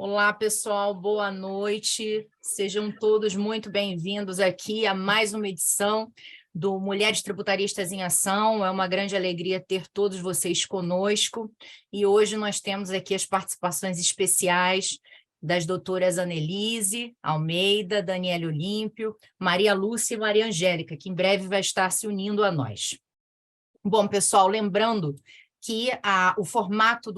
Olá, pessoal, boa noite. Sejam todos muito bem-vindos aqui a mais uma edição do Mulheres Tributaristas em Ação. É uma grande alegria ter todos vocês conosco. E hoje nós temos aqui as participações especiais das doutoras Anelise Almeida, Daniele Olímpio, Maria Lúcia e Maria Angélica, que em breve vai estar se unindo a nós. Bom, pessoal, lembrando que o formato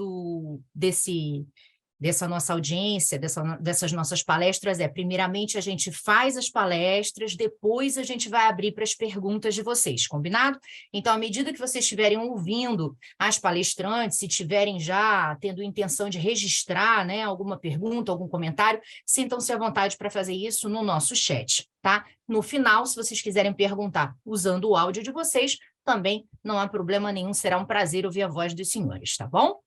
dessa nossa audiência, dessas nossas palestras primeiramente, a gente faz as palestras, depois a gente vai abrir para as perguntas de vocês, combinado? Então, à medida que vocês estiverem ouvindo as palestrantes, se tiverem já tendo intenção de registrar, né, alguma pergunta, algum comentário, sintam-se à vontade para fazer isso no nosso chat, tá? No final, se vocês quiserem perguntar usando o áudio de vocês, também não há problema nenhum, será um prazer ouvir a voz dos senhores, tá bom?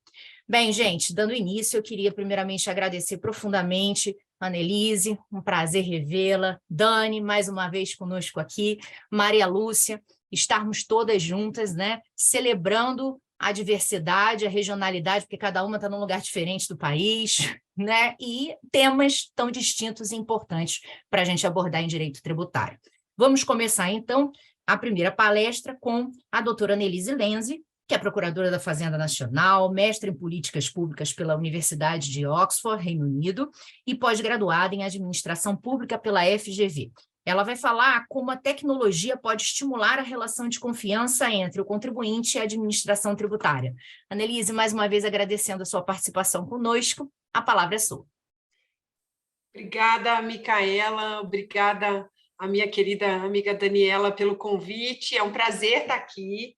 Bem, gente, dando início, eu queria primeiramente agradecer profundamente a Anelise, um prazer revê-la, Dani, mais uma vez conosco aqui, Maria Lúcia, estarmos todas juntas, né, celebrando a diversidade, a regionalidade, porque cada uma está num lugar diferente do país, né, e temas tão distintos e importantes para a gente abordar em direito tributário. Vamos começar, então, a primeira palestra com a doutora Anelise Lenzi, que é procuradora da Fazenda Nacional, mestre em Políticas Públicas pela Universidade de Oxford, Reino Unido, e pós-graduada em Administração Pública pela FGV. Ela vai falar como a tecnologia pode estimular a relação de confiança entre o contribuinte e a administração tributária. Anelise, mais uma vez agradecendo a sua participação conosco, a palavra é sua. Obrigada, Micaela, obrigada a minha querida amiga Daniela pelo convite, é um prazer estar aqui.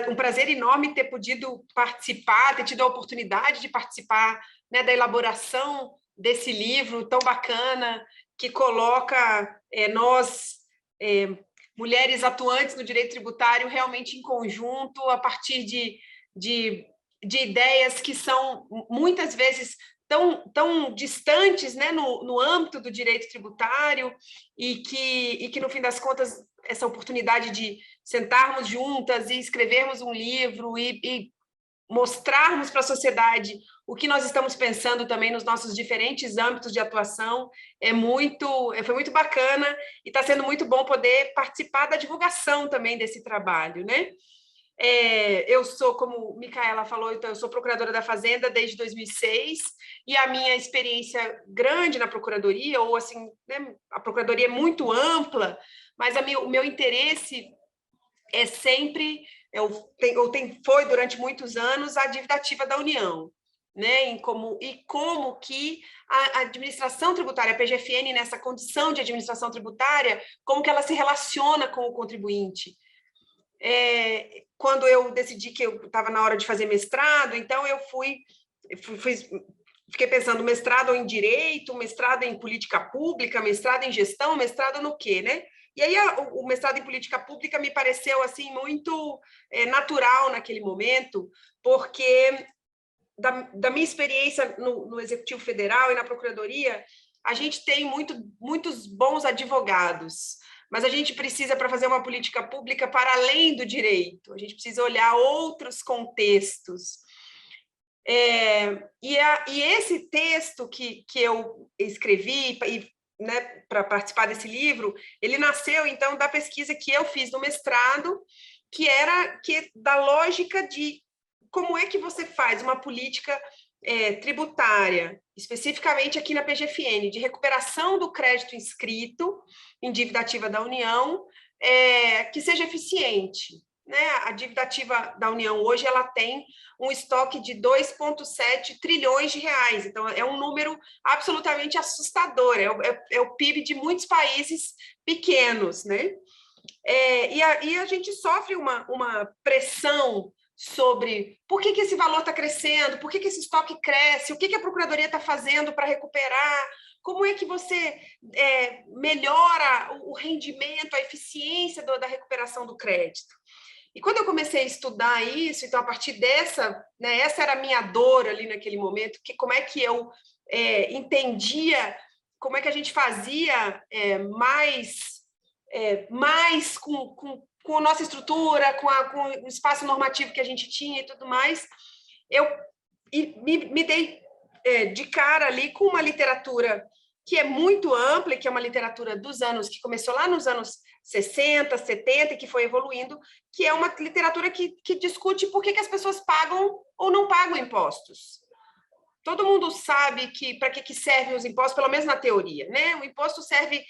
Um prazer enorme ter podido participar, ter tido a oportunidade de participar, né, da elaboração desse livro tão bacana que coloca nós, mulheres atuantes no direito tributário, realmente em conjunto, a partir de ideias que são, muitas vezes, tão distantes, né, no âmbito do direito tributário e que, no fim das contas, essa oportunidade de sentarmos juntas e escrevermos um livro e mostrarmos para a sociedade o que nós estamos pensando também nos nossos diferentes âmbitos de atuação foi muito bacana e está sendo muito bom poder participar da divulgação também desse trabalho, né? Eu sou, como Micaela falou, então eu sou procuradora da Fazenda desde 2006 e a minha experiência grande na procuradoria, ou assim, né, a procuradoria é muito ampla, mas o meu interesse é sempre, foi durante muitos anos a dívida ativa da União, né? Como que a administração tributária, a PGFN, nessa condição de administração tributária, como que ela se relaciona com o contribuinte. Quando eu decidi que eu estava na hora de fazer mestrado, então eu fiquei pensando, mestrado em Direito, mestrado em Política Pública, mestrado em Gestão, mestrado no quê, né? E aí o mestrado em Política Pública me pareceu assim muito natural naquele momento, porque da minha experiência no Executivo Federal e na Procuradoria, a gente tem muitos bons advogados, mas a gente precisa, para fazer uma política pública, para além do direito, a gente precisa olhar outros contextos. E esse texto que eu escrevi, né, para participar desse livro, ele nasceu, então, da pesquisa que eu fiz no mestrado, que da lógica de como é que você faz uma política tributária, especificamente aqui na PGFN, de recuperação do crédito inscrito em dívida ativa da União, que seja eficiente. Né? A dívida ativa da União hoje ela tem um estoque de 2,7 trilhões de reais, então é um número absolutamente assustador, é o PIB de muitos países pequenos, né? E a gente sofre uma pressão sobre por que esse valor está crescendo, por que esse estoque cresce, o que a Procuradoria está fazendo para recuperar, como é que você melhora o rendimento, a eficiência da recuperação do crédito. E quando eu comecei a estudar isso, então, a partir dessa, né, essa era a minha dor ali naquele momento, como é que eu entendia, como é que a gente fazia mais com a nossa estrutura, com o espaço normativo que a gente tinha e tudo mais, eu me dei de cara ali com uma literatura que é muito ampla, que é uma literatura dos anos, que começou lá nos anos 60, 70, e que foi evoluindo, que é uma literatura que discute por que as pessoas pagam ou não pagam impostos. Todo mundo sabe que para que servem os impostos, pelo menos na teoria, né? O imposto serve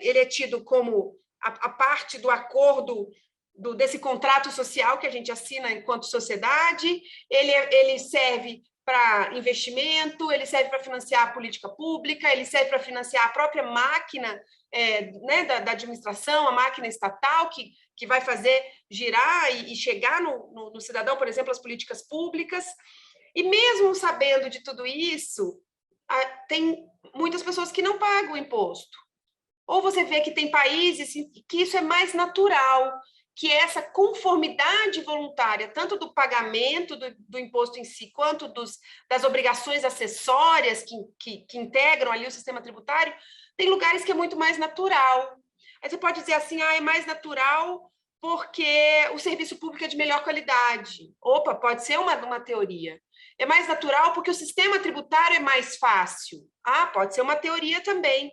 ele é tido como a parte do acordo desse contrato social que a gente assina enquanto sociedade, ele serve para investimento, ele serve para financiar a política pública, ele serve para financiar a própria máquina né, da administração, a máquina estatal, que vai fazer girar e chegar no cidadão, por exemplo, as políticas públicas. E mesmo sabendo de tudo isso, tem muitas pessoas que não pagam imposto. Ou você vê que tem países que isso é mais natural, que é essa conformidade voluntária, tanto do pagamento do imposto em si, quanto das obrigações acessórias que integram ali o sistema tributário, tem lugares que é muito mais natural. Aí você pode dizer assim, é mais natural porque o serviço público é de melhor qualidade. Opa, pode ser uma teoria. É mais natural porque o sistema tributário é mais fácil. Pode ser uma teoria também.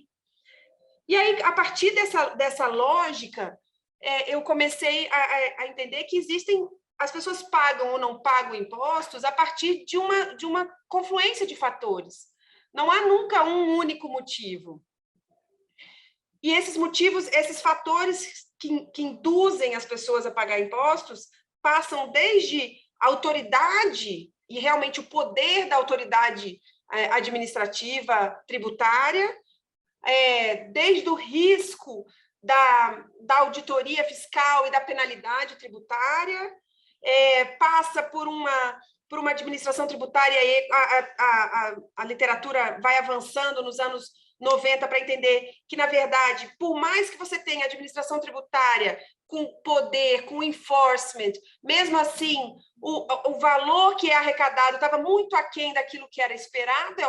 E aí, a partir dessa lógica, eu comecei a entender que as pessoas pagam ou não pagam impostos a partir de uma confluência de fatores. Não há nunca um único motivo. E esses motivos, esses fatores que induzem as pessoas a pagar impostos, passam desde a autoridade e realmente o poder da autoridade administrativa tributária, desde o risco da auditoria fiscal e da penalidade tributária, passa por uma administração tributária, e a literatura vai avançando nos anos 90 para entender que, na verdade, por mais que você tenha administração tributária com poder, com enforcement, mesmo assim, o valor que é arrecadado estava muito aquém daquilo que era esperado.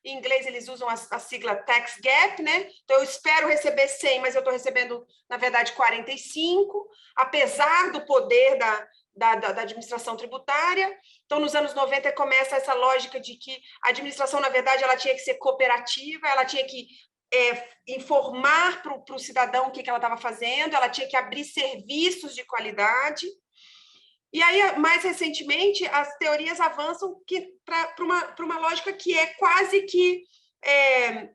Em inglês, eles usam a sigla tax gap, né? Então, eu espero receber 100, mas eu estou recebendo, na verdade, 45, apesar do poder da administração tributária. Então, nos anos 90, começa essa lógica de que a administração, na verdade, ela tinha que ser cooperativa, ela tinha que informar para o cidadão o que ela estava fazendo, ela tinha que abrir serviços de qualidade. E aí, mais recentemente, as teorias avançam para uma lógica que é quase que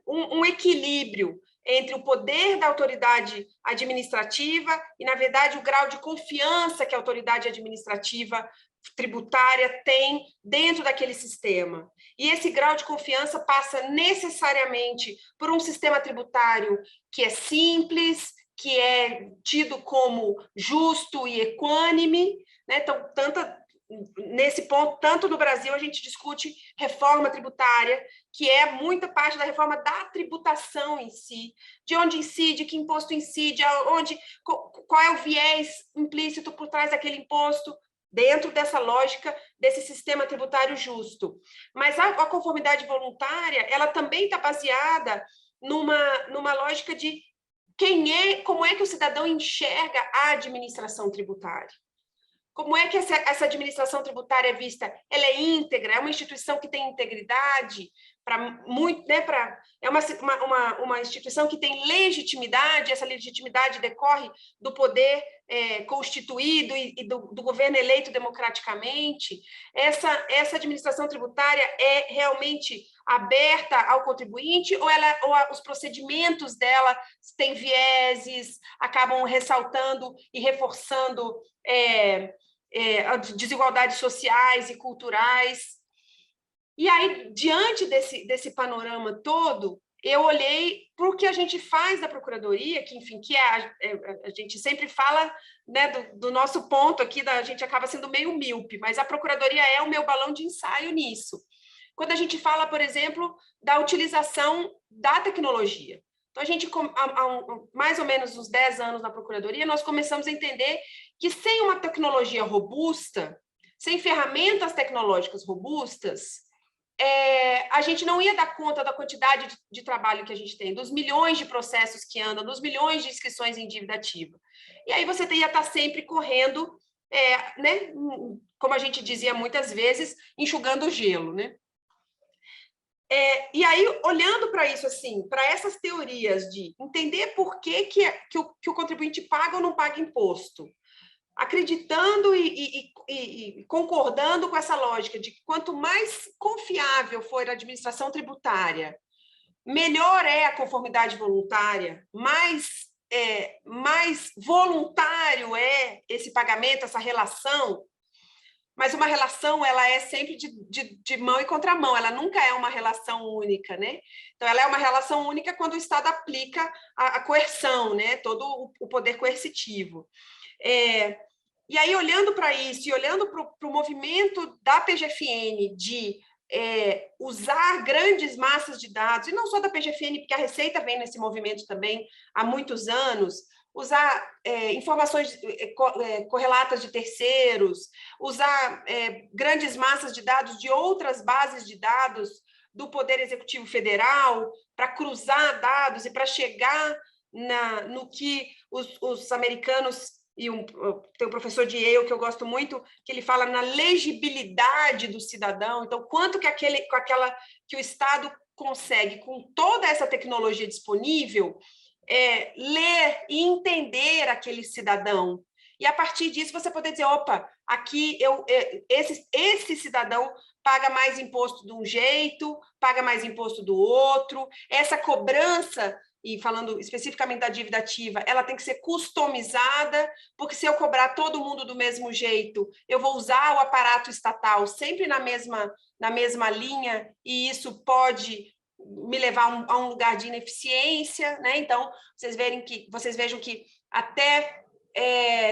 um equilíbrio entre o poder da autoridade administrativa e, na verdade, o grau de confiança que a autoridade administrativa tributária tem dentro daquele sistema. E esse grau de confiança passa necessariamente por um sistema tributário que é simples, que é tido como justo e equânime, né? Então, nesse ponto, tanto no Brasil, a gente discute reforma tributária, que é muita parte da reforma da tributação em si, de onde incide, que imposto incide, qual é o viés implícito por trás daquele imposto, dentro dessa lógica desse sistema tributário justo. Mas a conformidade voluntária, ela também está baseada numa lógica de como é que o cidadão enxerga a administração tributária. Como é que essa administração tributária é vista? Ela é íntegra, é uma instituição que tem integridade, é uma instituição que tem legitimidade, essa legitimidade decorre do poder constituído e do governo eleito democraticamente. Essa administração tributária é realmente aberta ao contribuinte, ou os procedimentos dela têm vieses, acabam ressaltando e reforçando desigualdades sociais e culturais. E aí, diante desse panorama todo, eu olhei para o que a gente faz da Procuradoria, que, enfim, a gente sempre fala, né, do nosso ponto aqui, a gente acaba sendo meio míope, mas a Procuradoria é o meu balão de ensaio nisso. Quando a gente fala, por exemplo, da utilização da tecnologia. Então, a gente, há mais ou menos uns 10 anos na Procuradoria, nós começamos a entender que sem uma tecnologia robusta, sem ferramentas tecnológicas robustas, a gente não ia dar conta da quantidade de trabalho que a gente tem, dos milhões de processos que andam, dos milhões de inscrições em dívida ativa. E aí você ia estar sempre correndo né, como a gente dizia muitas vezes, enxugando o gelo, né? E aí, olhando para isso, assim, para essas teorias de entender por que o contribuinte paga ou não paga imposto, acreditando e concordando com essa lógica de que quanto mais confiável for a administração tributária, melhor é a conformidade voluntária, mais voluntário é esse pagamento, essa relação. Mas uma relação, ela é sempre de mão e contramão, ela nunca é uma relação única, né? Então, ela é uma relação única quando o Estado aplica a coerção, né? Todo o poder coercitivo. E aí, olhando para isso e olhando para o movimento da PGFN de usar grandes massas de dados, e não só da PGFN, porque a Receita vem nesse movimento também há muitos anos, usar informações correlatas de terceiros, usar grandes massas de dados de outras bases de dados do Poder Executivo Federal para cruzar dados e para chegar no que os americanos, tem um professor de Yale que eu gosto muito, que ele fala na legibilidade do cidadão. Então, quanto que o Estado consegue, com toda essa tecnologia disponível, ler e entender aquele cidadão. E, a partir disso, você poder dizer, opa, aqui esse cidadão paga mais imposto de um jeito, paga mais imposto do outro, essa cobrança, e falando especificamente da dívida ativa, ela tem que ser customizada, porque se eu cobrar todo mundo do mesmo jeito, eu vou usar o aparato estatal sempre na mesma linha, e isso pode me levar a um lugar de ineficiência, né? Então, vocês vejam que até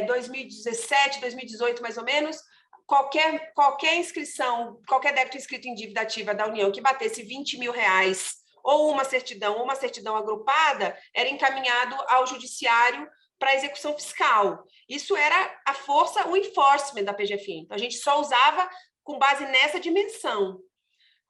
2017, 2018, mais ou menos, qualquer inscrição, qualquer débito inscrito em dívida ativa da União que batesse R$20 mil, ou uma certidão agrupada, era encaminhado ao judiciário para execução fiscal. Isso era a força, o enforcement da PGFN. Então, a gente só usava com base nessa dimensão.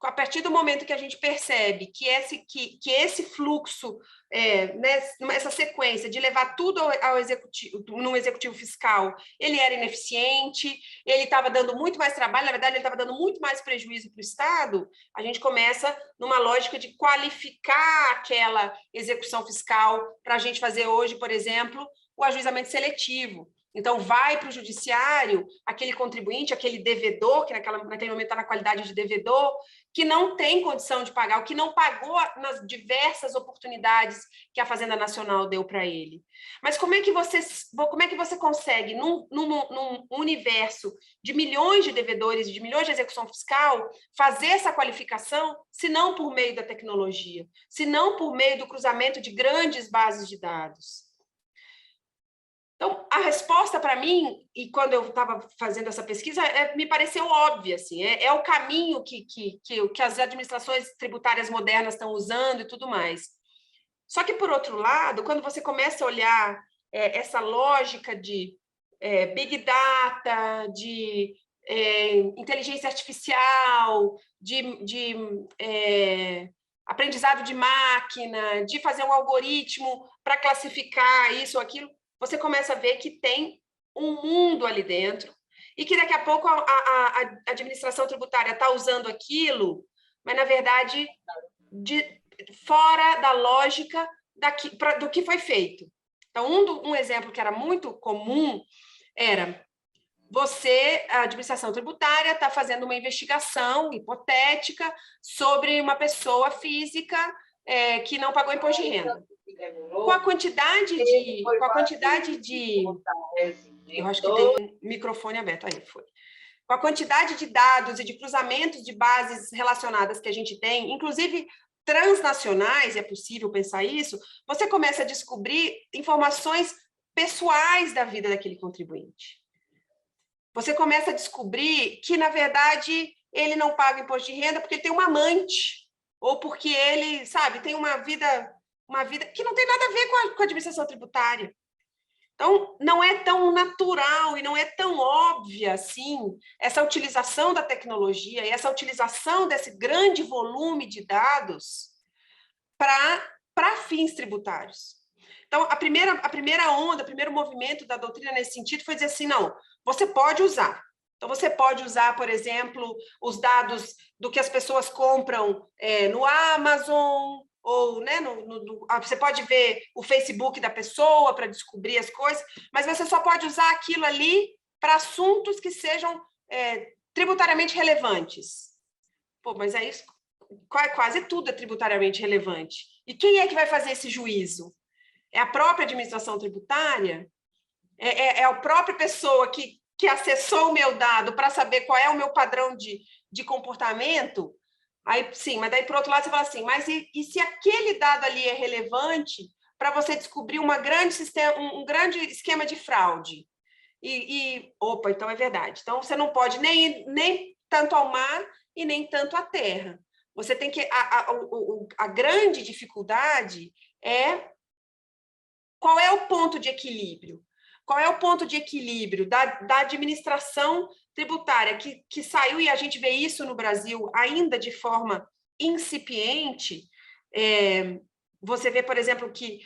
A partir do momento que a gente percebe que esse fluxo, essa sequência de levar tudo ao executivo, no executivo fiscal, ele era ineficiente, ele estava dando muito mais trabalho, na verdade, ele estava dando muito mais prejuízo para o Estado, a gente começa numa lógica de qualificar aquela execução fiscal para a gente fazer hoje, por exemplo, o ajuizamento seletivo. Então, vai para o judiciário aquele contribuinte, aquele devedor, que naquele momento está na qualidade de devedor, que não tem condição de pagar, o que não pagou nas diversas oportunidades que a Fazenda Nacional deu para ele. Mas como é que você consegue, num universo de milhões de devedores, de milhões de execução fiscal, fazer essa qualificação, se não por meio da tecnologia, se não por meio do cruzamento de grandes bases de dados? Então, a resposta para mim, e quando eu estava fazendo essa pesquisa, me pareceu óbvia, assim, é o caminho que as administrações tributárias modernas estão usando e tudo mais. Só que, por outro lado, quando você começa a olhar essa lógica de Big Data, de inteligência artificial, de aprendizado de máquina, de fazer um algoritmo para classificar isso ou aquilo, você começa a ver que tem um mundo ali dentro e que daqui a pouco a administração tributária está usando aquilo, mas, na verdade, fora da lógica do que foi feito. Então, um exemplo que era muito comum era a administração tributária está fazendo uma investigação hipotética sobre uma pessoa física que não pagou imposto de renda. Com a quantidade de... Eu acho que tem um microfone aberto. Aí, foi. Com a quantidade de dados e de cruzamentos de bases relacionadas que a gente tem, inclusive transnacionais, é possível pensar isso, você começa a descobrir informações pessoais da vida daquele contribuinte. Você começa a descobrir que, na verdade, ele não paga imposto de renda porque ele tem uma amante, ou porque ele, sabe, tem uma vida que não tem nada a ver com a administração tributária. Então, não é tão natural e não é tão óbvia assim essa utilização da tecnologia e essa utilização desse grande volume de dados para fins tributários. Então, a primeira onda, o primeiro movimento da doutrina nesse sentido foi dizer assim, não, você pode usar. Então, você pode usar, por exemplo, os dados do que as pessoas compram no Amazon, ou né, você pode ver o Facebook da pessoa para descobrir as coisas, mas você só pode usar aquilo ali para assuntos que sejam tributariamente relevantes. Pô, mas é isso, quase tudo é tributariamente relevante. E quem é que vai fazer esse juízo? É a própria administração tributária? É a própria pessoa que acessou o meu dado para saber qual é o meu padrão de comportamento? Aí, sim, mas daí, por outro lado, você fala assim, mas e se aquele dado ali é relevante para você descobrir um grande esquema de fraude? Opa, então é verdade. Então, você não pode nem tanto ao mar e nem tanto à terra. Você tem que... A grande dificuldade é qual é o ponto de equilíbrio? Qual é o ponto de equilíbrio da administração tributária que saiu, e a gente vê isso no Brasil ainda de forma incipiente? Você vê, por exemplo, que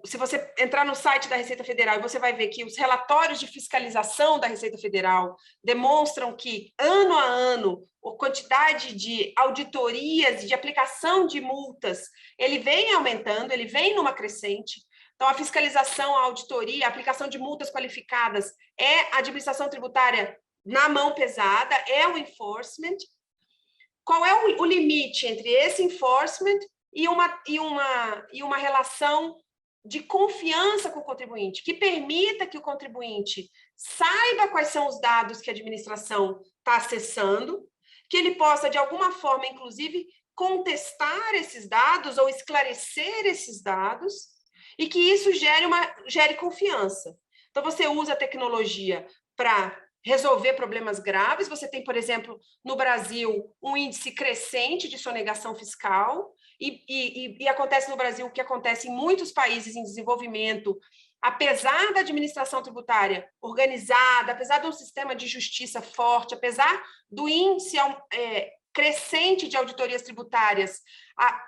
se você entrar no site da Receita Federal, você vai ver que os relatórios de fiscalização da Receita Federal demonstram que, ano a ano, a quantidade de auditorias e de aplicação de multas, ele vem aumentando, ele vem numa crescente. Então, a fiscalização, a auditoria, a aplicação de multas qualificadas é a administração tributária na mão pesada, é o enforcement. Qual é o limite entre esse enforcement e uma relação de confiança com o contribuinte, que permita que o contribuinte saiba quais são os dados que a administração está acessando, que ele possa, de alguma forma, inclusive, contestar esses dados ou esclarecer esses dados, e que isso gere confiança. Então, você usa a tecnologia para resolver problemas graves. Você tem, por exemplo, no Brasil, um índice crescente de sonegação fiscal, e acontece no Brasil o que acontece em muitos países em desenvolvimento, apesar da administração tributária organizada, apesar de um sistema de justiça forte, apesar do índice crescente de auditorias tributárias,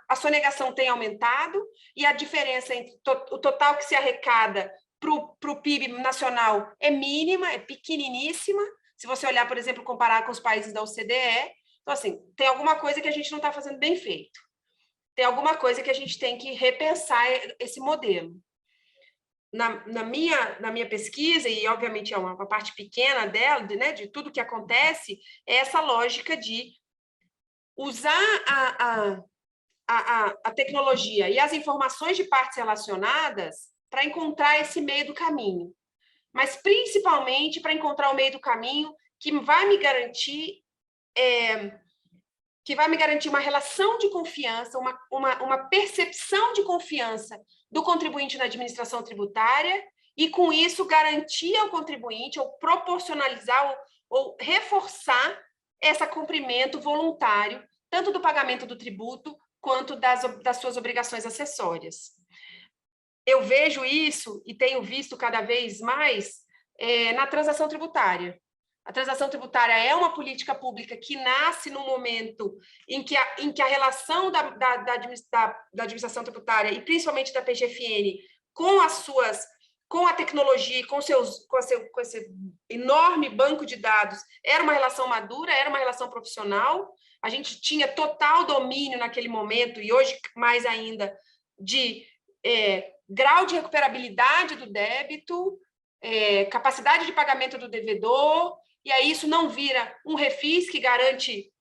a sonegação tem aumentado, e a diferença entre o total que se arrecada para o PIB nacional é mínima, é pequeniníssima, se você olhar, por exemplo, comparar com os países da OCDE. Então, assim, tem alguma coisa que a gente não está fazendo bem feito. Tem alguma coisa que a gente tem que repensar esse modelo. Na minha pesquisa, e obviamente é uma parte pequena dela, né, de tudo que acontece, é essa lógica de usar a tecnologia e as informações de partes relacionadas para encontrar esse meio do caminho, mas principalmente para encontrar o meio do caminho que vai me garantir uma relação de confiança, uma percepção de confiança do contribuinte na administração tributária, e com isso garantir ao contribuinte, ou proporcionalizar, ou reforçar esse cumprimento voluntário, tanto do pagamento do tributo, quanto das suas obrigações acessórias. Eu vejo isso, e tenho visto cada vez mais, na transação tributária. A transação tributária é uma política pública que nasce no momento em que a relação da administração tributária, e principalmente da PGFN, com a tecnologia, com esse enorme banco de dados, era uma relação madura, era uma relação profissional. A gente tinha total domínio naquele momento, e hoje mais ainda, de grau de recuperabilidade do débito, capacidade de pagamento do devedor, e aí isso não vira um refis que garante,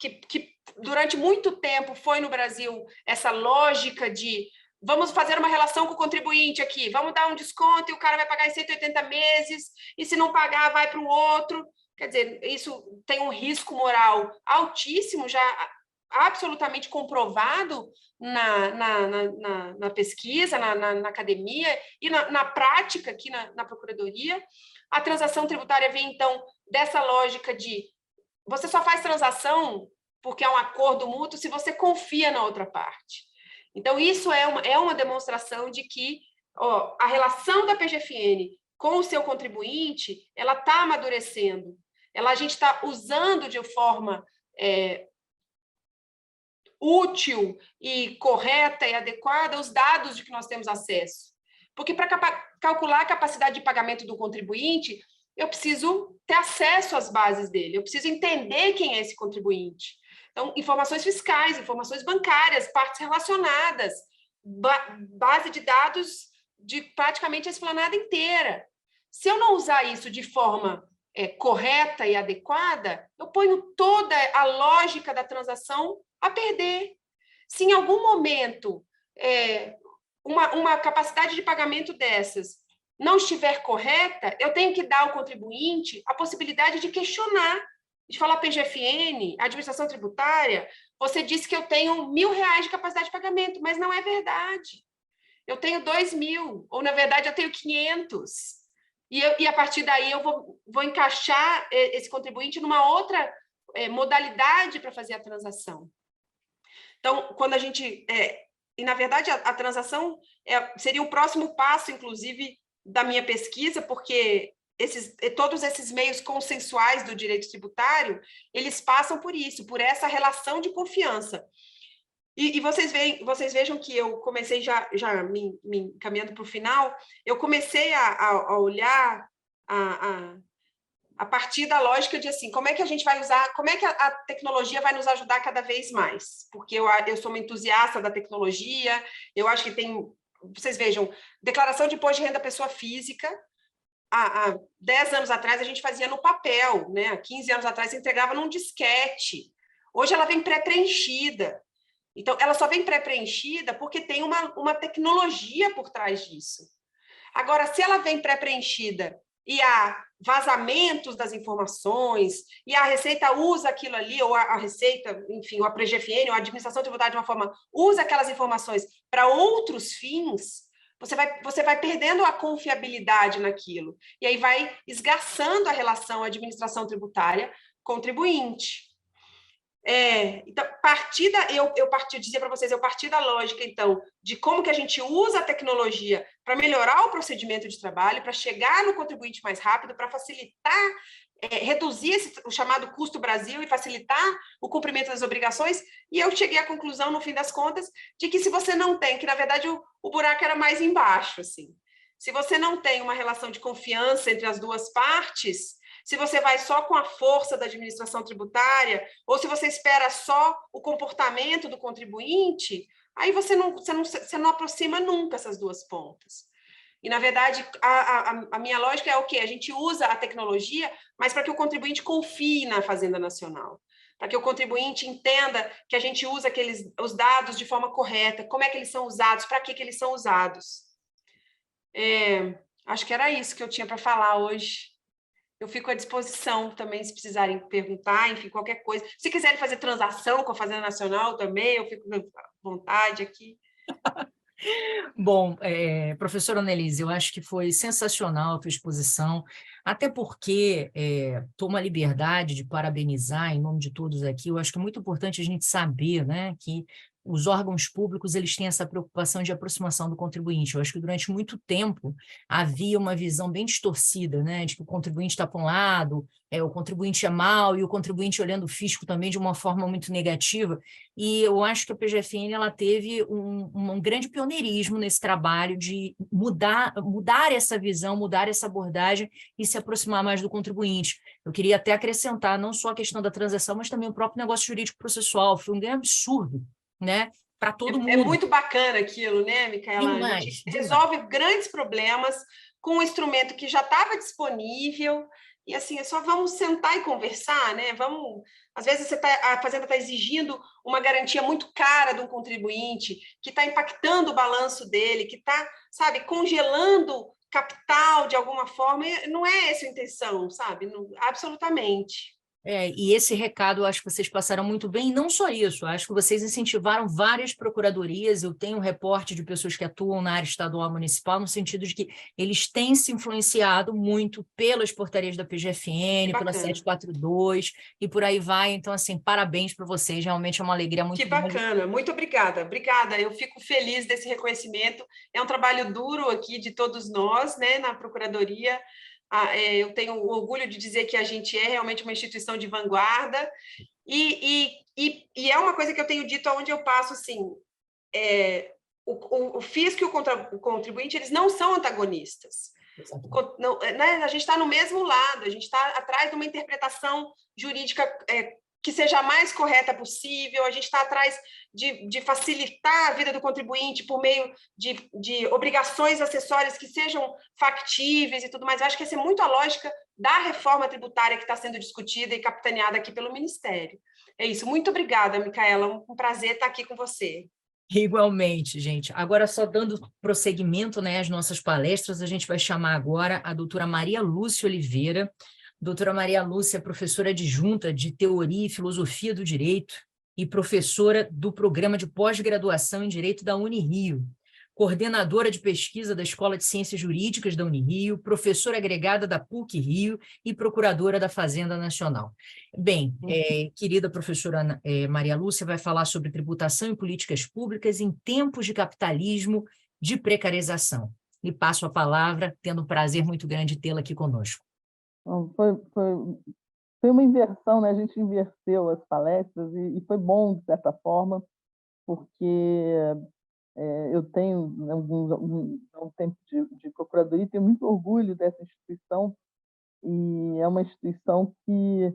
que durante muito tempo foi no Brasil essa lógica de vamos fazer uma relação com o contribuinte aqui, vamos dar um desconto e o cara vai pagar em 180 meses, e se não pagar vai para o outro. Quer dizer, isso tem um risco moral altíssimo, já absolutamente comprovado na pesquisa, na academia e na prática aqui na Procuradoria. A transação tributária vem, então, dessa lógica de você só faz transação porque é um acordo mútuo se você confia na outra parte. Então, isso é uma demonstração de que a relação da PGFN com o seu contribuinte, ela está amadurecendo. A gente está usando de forma útil e correta e adequada os dados de que nós temos acesso. Porque para calcular a capacidade de pagamento do contribuinte, eu preciso ter acesso às bases dele, eu preciso entender quem é esse contribuinte. Então, informações fiscais, informações bancárias, partes relacionadas, base de dados de praticamente a esplanada inteira. Se eu não usar isso de forma correta e adequada, eu ponho toda a lógica da transação a perder. Se em algum momento uma capacidade de pagamento dessas não estiver correta, eu tenho que dar ao contribuinte a possibilidade de questionar, de falar PGFN, administração tributária, você disse que eu tenho R$1.000 de capacidade de pagamento, mas não é verdade. Eu tenho 2.000, ou na verdade eu tenho 500. E a partir daí eu vou encaixar esse contribuinte numa outra modalidade para fazer a transação. Então, quando a gente... e, na verdade, a transação seria o próximo passo, inclusive, da minha pesquisa, porque todos esses meios consensuais do direito tributário, eles passam por isso, por essa relação de confiança. E vocês vejam que eu comecei já me encaminhando para o final, eu comecei a olhar a partir da lógica de assim, como é que a gente vai usar, como é que a tecnologia vai nos ajudar cada vez mais? Porque eu sou uma entusiasta da tecnologia, eu acho que vocês vejam, declaração de imposto de renda pessoa física, há 10 anos atrás a gente fazia no papel, né? Há 15 anos atrás você entregava num disquete. Hoje ela vem pré-preenchida. Então, ela só vem pré-preenchida porque tem uma tecnologia por trás disso. Agora, se ela vem pré-preenchida e há vazamentos das informações, e a Receita usa aquilo ali, ou a Receita, enfim, ou a PGFN, ou a administração tributária de uma forma, usa aquelas informações para outros fins, você vai perdendo a confiabilidade naquilo. E aí vai esgarçando a relação administração tributária-contribuinte. Então, dizer para vocês, eu parti da lógica, então, de como que a gente usa a tecnologia para melhorar o procedimento de trabalho, para chegar no contribuinte mais rápido, para facilitar, reduzir o chamado custo Brasil e facilitar o cumprimento das obrigações, e eu cheguei à conclusão, no fim das contas, de que se você não tem, que na verdade o buraco era mais embaixo, assim. Se você não tem uma relação de confiança entre as duas partes, se você vai só com a força da administração tributária, ou se você espera só o comportamento do contribuinte, aí você não aproxima nunca essas duas pontas. E, na verdade, a minha lógica é o quê? A gente usa a tecnologia, mas para que o contribuinte confie na Fazenda Nacional, para que o contribuinte entenda que a gente usa os dados de forma correta, como é que eles são usados, para que eles são usados. Acho que era isso que eu tinha para falar hoje. Eu fico à disposição também, se precisarem perguntar, enfim, qualquer coisa. Se quiserem fazer transação com a Fazenda Nacional também, eu fico à vontade aqui. Bom, professora Annelise, eu acho que foi sensacional a tua exposição, até porque tomo a liberdade de parabenizar em nome de todos aqui. Eu acho que é muito importante a gente saber, né, que os órgãos públicos eles têm essa preocupação de aproximação do contribuinte. Eu acho que durante muito tempo havia uma visão bem distorcida, né, de que o contribuinte está para um lado, o contribuinte é mau e o contribuinte olhando o fisco também de uma forma muito negativa. E eu acho que a PGFN ela teve um grande pioneirismo nesse trabalho de mudar essa visão, mudar essa abordagem e se aproximar mais do contribuinte. Eu queria até acrescentar não só a questão da transação, mas também o próprio negócio jurídico processual. Foi um ganho absurdo, né, para todo mundo. É muito bacana aquilo, né, Micaela? Demais, a gente demais. resolve grandes problemas com um instrumento que já estava disponível, e assim, só vamos sentar e conversar, né? Às vezes a Fazenda está exigindo uma garantia muito cara de um contribuinte, que está impactando o balanço dele, que está, sabe, congelando capital de alguma forma, e não é essa a intenção, sabe? Não, absolutamente. E esse recado eu acho que vocês passaram muito bem, e não só isso, eu acho que vocês incentivaram várias procuradorias, eu tenho um reporte de pessoas que atuam na área estadual municipal, no sentido de que eles têm se influenciado muito pelas portarias da PGFN, pela 742, e por aí vai, então, assim, parabéns para vocês, realmente é uma alegria muito grande. Que bacana, muito obrigada, eu fico feliz desse reconhecimento, é um trabalho duro aqui de todos nós, né, na Procuradoria. Eu tenho orgulho de dizer que a gente é realmente uma instituição de vanguarda, e é uma coisa que eu tenho dito aonde eu passo, assim, o fisco e o contribuinte, eles não são antagonistas. Não, né? A gente está no mesmo lado, a gente está atrás de uma interpretação jurídica que seja a mais correta possível, a gente está atrás de facilitar a vida do contribuinte por meio de obrigações acessórias que sejam factíveis e tudo mais. Eu acho que essa é muito a lógica da reforma tributária que está sendo discutida e capitaneada aqui pelo Ministério. É isso. Muito obrigada, Micaela. Um prazer estar aqui com você. Igualmente, gente. Agora, só dando prosseguimento, né, às nossas palestras, a gente vai chamar agora a doutora Maria Lúcia Oliveira. Doutora Maria Lúcia é professora adjunta de Teoria e Filosofia do Direito e professora do Programa de Pós-Graduação em Direito da Unirio, coordenadora de pesquisa da Escola de Ciências Jurídicas da Unirio, professora agregada da PUC-Rio e procuradora da Fazenda Nacional. Bem, querida professora Maria Lúcia vai falar sobre tributação e políticas públicas em tempos de capitalismo de precarização. Lhe passo a palavra, tendo um prazer muito grande tê-la aqui conosco. Foi uma inversão, né? A gente inverteu as palestras e foi bom, de certa forma, porque eu tenho um tempo de procuradoria e tenho muito orgulho dessa instituição, e é uma instituição que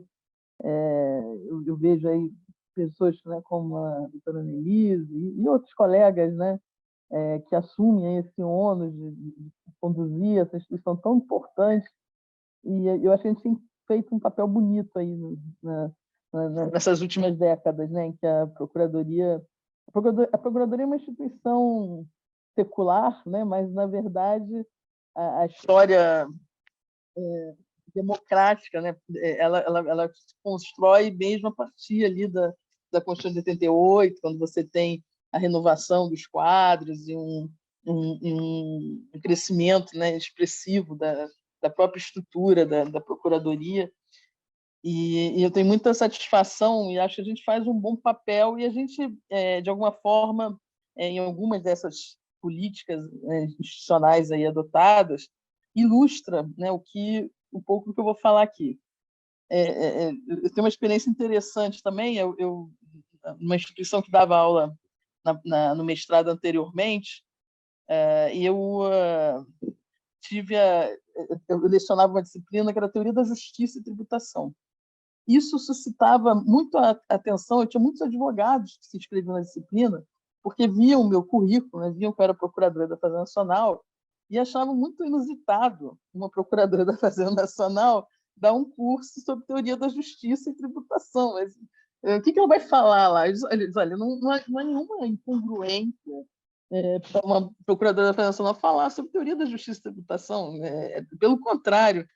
eu vejo aí pessoas, né, como a doutora Nelise e outros colegas, né, que assumem esse ônus de conduzir essa instituição tão importante. E eu acho que a gente tem feito um papel bonito aí nessas últimas décadas, né, em que a Procuradoria é uma instituição secular, né, mas, na verdade, a história democrática, né, ela se constrói mesmo a partir ali da Constituição de 88, quando você tem a renovação dos quadros e um crescimento, né, expressivo da própria estrutura da Procuradoria. E eu tenho muita satisfação e acho que a gente faz um bom papel, e a gente, de alguma forma, em algumas dessas políticas institucionais aí adotadas, ilustra, né, um pouco do que eu vou falar aqui. Eu tenho uma experiência interessante também. Numa instituição que dava aula no mestrado anteriormente, e eu lecionava uma disciplina que era a Teoria da Justiça e Tributação. Isso suscitava muito a atenção. Eu tinha muitos advogados que se inscreviam na disciplina porque viam o meu currículo, né, viam que eu era procuradora da Fazenda Nacional e achavam muito inusitado uma procuradora da Fazenda Nacional dar um curso sobre Teoria da Justiça e Tributação. Mas, o que ela vai falar lá? Eles olha, não há nenhuma incongruência para uma procuradora da Fazenda Nacional falar sobre Teoria da Justiça e Tributação. Pelo contrário,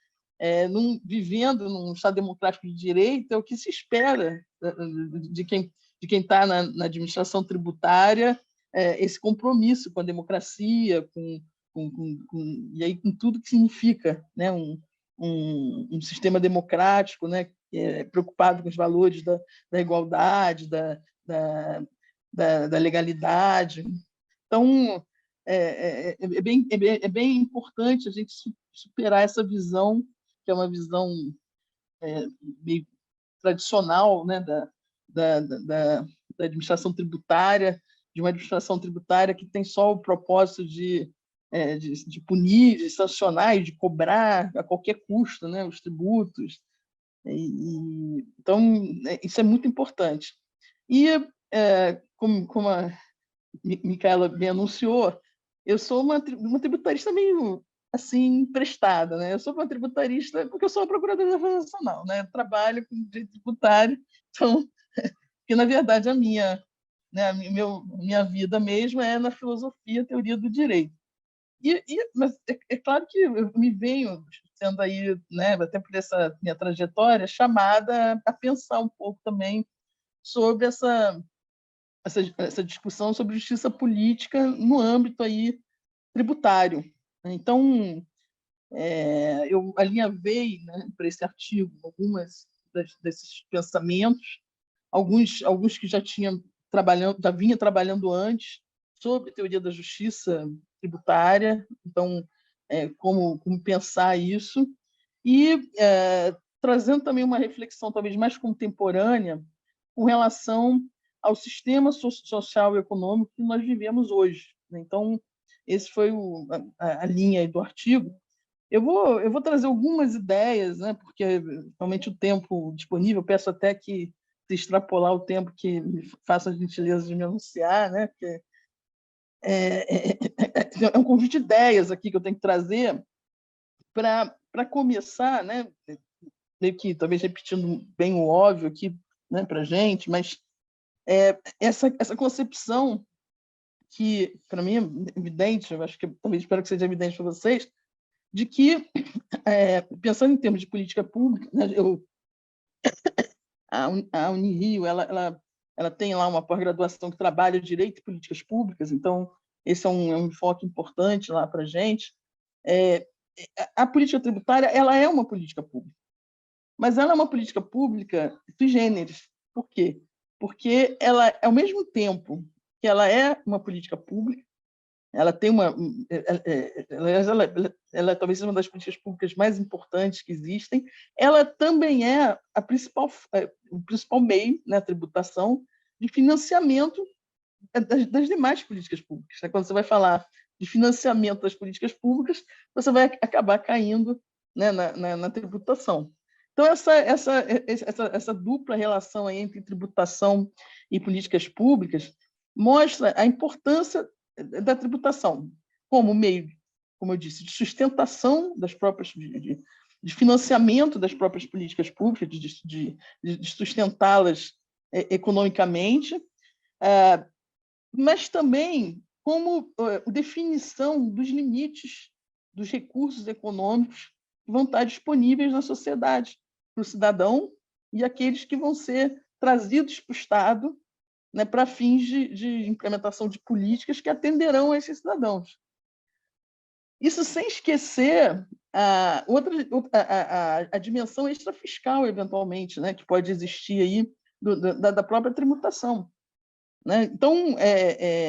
vivendo num Estado democrático de direito, é o que se espera de quem está na administração tributária, esse compromisso com a democracia, e aí com tudo que significa, né, um sistema democrático, né, preocupado com os valores da igualdade, da legalidade. Então, é bem importante a gente superar essa visão, que é uma visão meio tradicional, né, da administração tributária, de uma administração tributária que tem só o propósito de punir, de sancionar e de cobrar a qualquer custo, né, os tributos. Então, isso é muito importante. E, como a Micaela bem anunciou, eu sou uma tributarista meio assim emprestada, né? Eu sou uma tributarista porque eu sou a procuradora da Fazenda Nacional, né? Eu trabalho com direito tributário, então, que na verdade minha vida mesmo é na filosofia, teoria do direito. Mas é claro que eu me venho sendo aí, né, até por essa minha trajetória, chamada a pensar um pouco também sobre essa discussão sobre justiça política no âmbito aí tributário. Então, eu alinhavei, né, para esse artigo algumas desses pensamentos, alguns que já vinha trabalhando antes sobre teoria da justiça tributária, então como pensar isso, e trazendo também uma reflexão talvez mais contemporânea com relação ao sistema social e econômico que nós vivemos hoje, Então, esse foi a linha aí do artigo. Eu vou trazer algumas ideias, né, porque realmente o tempo disponível, peço até que, se extrapolar o tempo, que me faça a gentileza de me anunciar, né, porque é um conjunto de ideias aqui que eu tenho que trazer para começar, né, meio que talvez repetindo bem o óbvio aqui, né, para a gente, mas essa concepção que, para mim, é evidente, eu acho que talvez espero que seja evidente para vocês, de que, pensando em termos de política pública, né, a Unirio ela tem lá uma pós-graduação que trabalha direito e políticas públicas, então esse é um enfoque importante lá para a gente. A política tributária ela é uma política pública, mas ela é uma política pública sui generis. Por quê? Porque ela, ao mesmo tempo que ela é uma política pública, ela tem ela talvez seja uma das políticas públicas mais importantes que existem. Ela também é o principal meio, né, a tributação, de financiamento das demais políticas públicas. Quando você vai falar de financiamento das políticas públicas, você vai acabar caindo, né, na tributação. Então, essa dupla relação aí entre tributação e políticas públicas mostra a importância da tributação como meio, como eu disse, de sustentação das próprias, de financiamento das próprias políticas públicas, de sustentá-las economicamente, mas também como definição dos limites dos recursos econômicos que vão estar disponíveis na sociedade, para o cidadão e aqueles que vão ser trazidos para o Estado, né, para fins de implementação de políticas que atenderão a esses cidadãos. Isso sem esquecer a dimensão extrafiscal, eventualmente, né, que pode existir aí da própria tributação. Né? Então,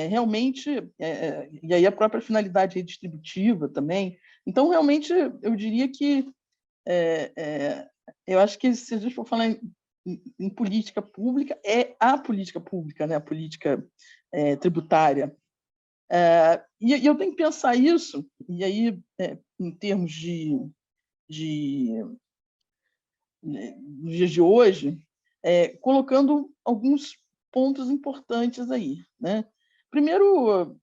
realmente, e aí a própria finalidade redistributiva também. Então, realmente, eu diria que eu acho que, se a gente for falar em política pública, é a política pública, né? A política tributária. E eu tenho que pensar isso, e aí, em termos nos dias de hoje, colocando alguns pontos importantes aí, né? Primeiro,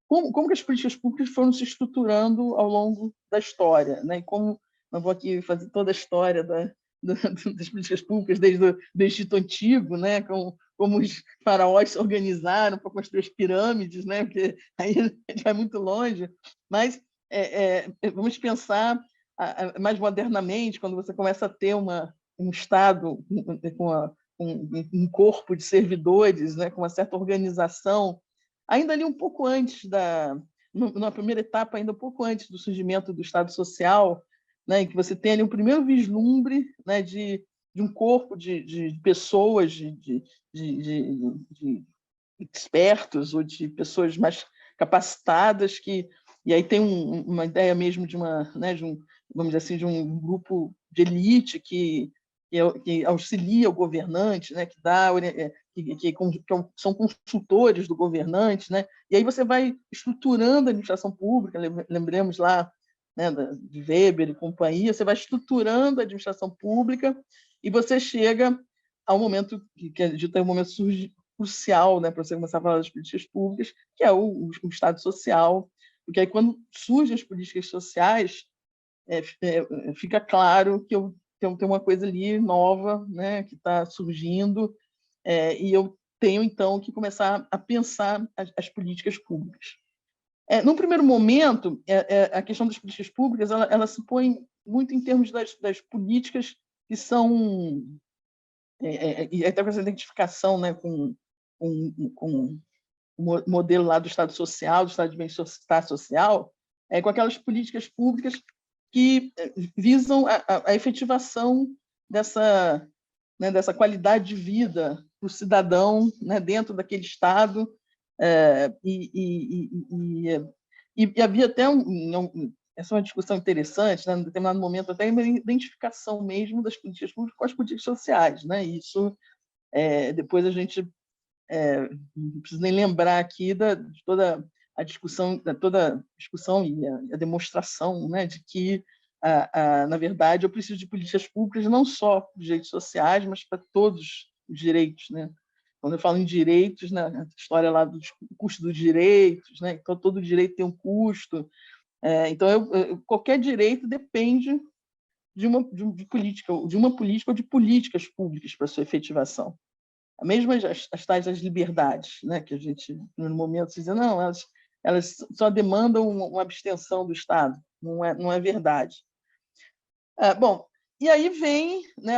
como que as políticas públicas foram se estruturando ao longo da história, né? E como não vou aqui fazer toda a história das políticas públicas desde o Egito Antigo, né? Como os faraós se organizaram para construir as pirâmides, né? Porque aí a gente vai muito longe, mas vamos pensar mais modernamente, quando você começa a ter um Estado com um corpo de servidores, né? Com uma certa organização, ainda ali um pouco antes na primeira etapa, ainda um pouco antes do surgimento do Estado Social, né, em que você tem ali um primeiro vislumbre, né, de um corpo de pessoas, de expertos ou de pessoas mais capacitadas e aí tem uma ideia mesmo né, vamos dizer assim, de um grupo de elite que auxilia o governante, né, que são consultores do governante, né, e aí você vai estruturando a administração pública, lembremos lá, né, de Weber e companhia, você vai estruturando a administração pública e você chega ao momento que é dito, é um momento crucial, né, para você começar a falar das políticas públicas, que é o Estado Social, porque aí quando surgem as políticas sociais, fica claro que tem uma coisa ali nova, né, que está surgindo, e eu tenho, então, que começar a pensar as políticas públicas. Num primeiro momento, a questão das políticas públicas ela se põe muito em termos das políticas que são, e até com essa identificação, né, com o modelo lá do Estado Social, do Estado de Bem-Estar Social, com aquelas políticas públicas que visam a efetivação dessa qualidade de vida para o cidadão, né, dentro daquele Estado. E havia até essa é uma discussão interessante, né, em determinado momento, até uma identificação mesmo das políticas públicas com as políticas sociais. Né? Isso, depois a gente não preciso nem lembrar aqui de toda a discussão, e a demonstração, né, de que, na verdade, eu preciso de políticas públicas não só para os direitos sociais, mas para todos os direitos, né? Quando eu falo em direitos, né, a história lá do custo dos direitos, né? Então, todo direito tem um custo. Então, qualquer direito depende de uma política ou de políticas públicas para sua efetivação. Mesmo as tais das liberdades, né, que a gente, no momento, se diz, não, elas só demandam uma abstenção do Estado. Não é verdade. Bom, e aí vem, né,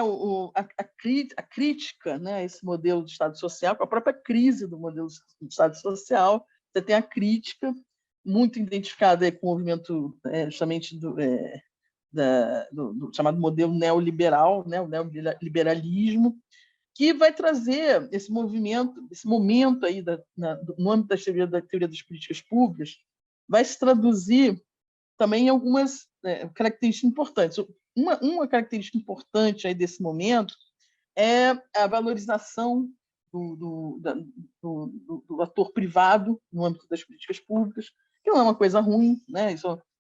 a crítica, né, a esse modelo de Estado social, com a própria crise do modelo de Estado social. Você tem a crítica, muito identificada com o movimento justamente do chamado modelo neoliberal, né, o neoliberalismo, que vai trazer esse movimento, esse momento aí no âmbito da teoria das políticas públicas, vai se traduzir também em algumas características importantes. Uma característica importante aí desse momento é a valorização do ator privado no âmbito das políticas públicas, que não é uma coisa ruim, né?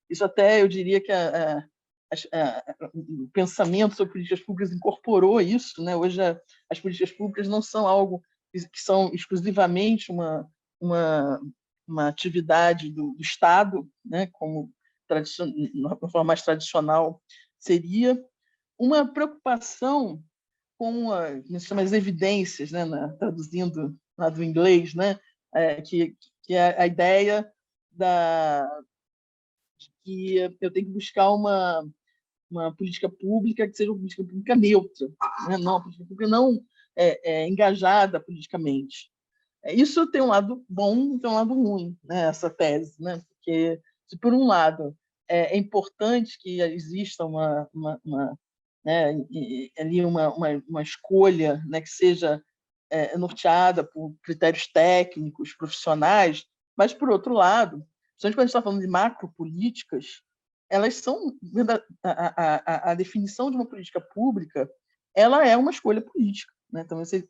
Isso até eu diria que o pensamento sobre políticas públicas incorporou isso, né? Hoje as políticas públicas não são algo que são exclusivamente uma atividade do Estado, né? Como uma forma mais tradicional seria uma preocupação com as evidências, né? Traduzindo lá do inglês, né? Que é a ideia de que eu tenho que buscar uma política pública que seja uma política pública neutra, né? Não, uma política pública não engajada politicamente. Isso tem um lado bom e tem um lado ruim, né? Essa tese, né? Porque, se por um lado é importante que exista né, ali uma escolha, né, que seja norteada por critérios técnicos, profissionais, mas, por outro lado, principalmente quando a gente está falando de macropolíticas, elas são a definição de uma política pública, ela é uma escolha política, né? Então, você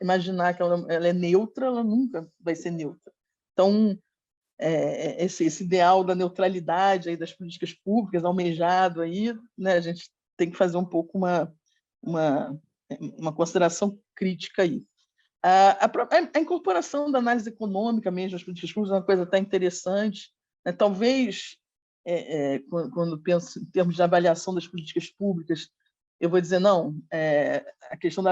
imaginar que ela é neutra, ela nunca vai ser neutra. Então, esse ideal da neutralidade aí das políticas públicas almejado aí, né, a gente tem que fazer um pouco uma consideração crítica aí. A incorporação da análise econômica mesmo das políticas públicas é uma coisa até interessante, né? Talvez, quando penso em termos de avaliação das políticas públicas, eu vou dizer, não, a questão de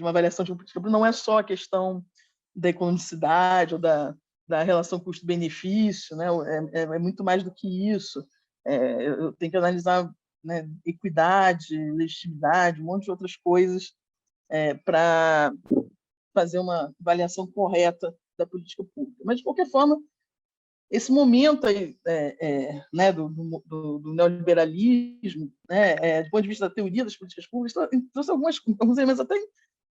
uma avaliação de uma política pública não é só a questão da economicidade ou da relação custo-benefício, né? É muito mais do que isso. Eu tenho que analisar, né, equidade, legitimidade, um monte de outras coisas para fazer uma avaliação correta da política pública. Mas, de qualquer forma, esse momento aí, né, do neoliberalismo, né, do ponto de vista da teoria das políticas públicas, trouxe alguns elementos até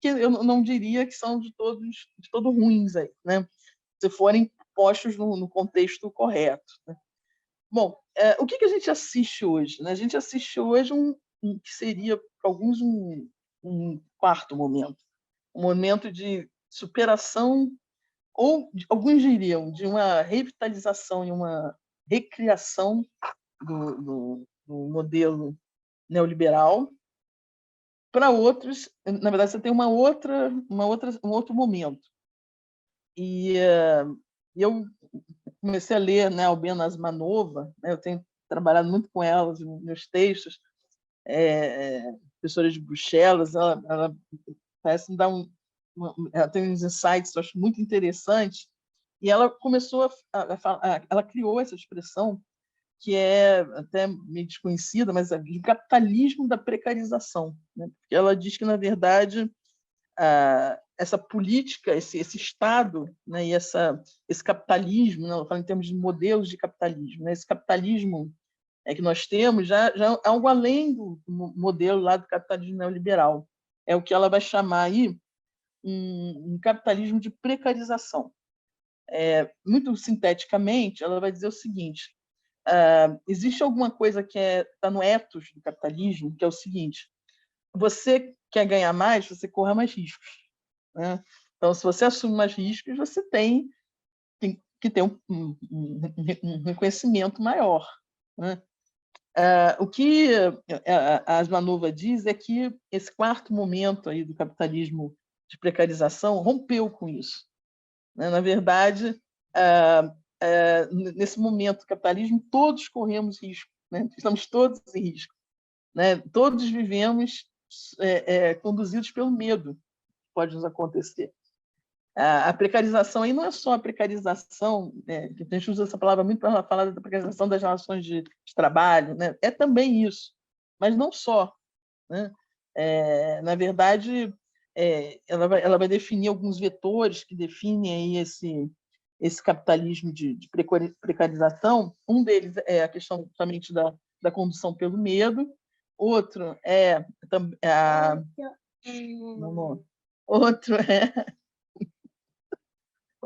que eu não diria que são de todo ruins aí, né, se forem postos no contexto correto, né. Bom, o que a gente assiste hoje, né? A gente assiste hoje que seria para alguns um quarto momento, um momento de superação, ou alguns diriam de uma revitalização e uma recriação do modelo neoliberal. Para outros, na verdade, você tem um outro momento. E eu comecei a ler, né, Albena Asmanova, né, eu tenho trabalhado muito com ela nos meus textos, professora de Bruxelas, ela parece me dar ela tem uns insights que eu acho muito interessantes, e ela começou ela criou essa expressão que é até meio desconhecida, mas é o capitalismo da precarização, né? Porque ela diz que, na verdade, essa política, esse Estado, né, e esse capitalismo, né, ela fala em termos de modelos de capitalismo, né, esse capitalismo que nós temos já é algo além do modelo lá do capitalismo neoliberal. É o que ela vai chamar aí um capitalismo de precarização. Muito sinteticamente, ela vai dizer o seguinte: existe alguma coisa que está no ethos do capitalismo, que é o seguinte: você quer ganhar mais, você corre mais riscos. né? Então, se você assume mais riscos, você tem que ter um reconhecimento maior, né? O que a Asmanova diz é que esse quarto momento aí do capitalismo de precarização rompeu com isso, né? Na verdade, nesse momento do capitalismo, todos corremos risco, né? Estamos todos em risco, né? Todos vivemos conduzidos pelo medo que pode nos acontecer. A precarização aí não é só a precarização, que a gente usa essa palavra muito para falar da precarização das relações de trabalho, né? É também isso, mas não só, né? Na verdade, ela vai definir alguns vetores que definem aí esse capitalismo de precarização. Um deles é a questão justamente da condução pelo medo, outro é outro é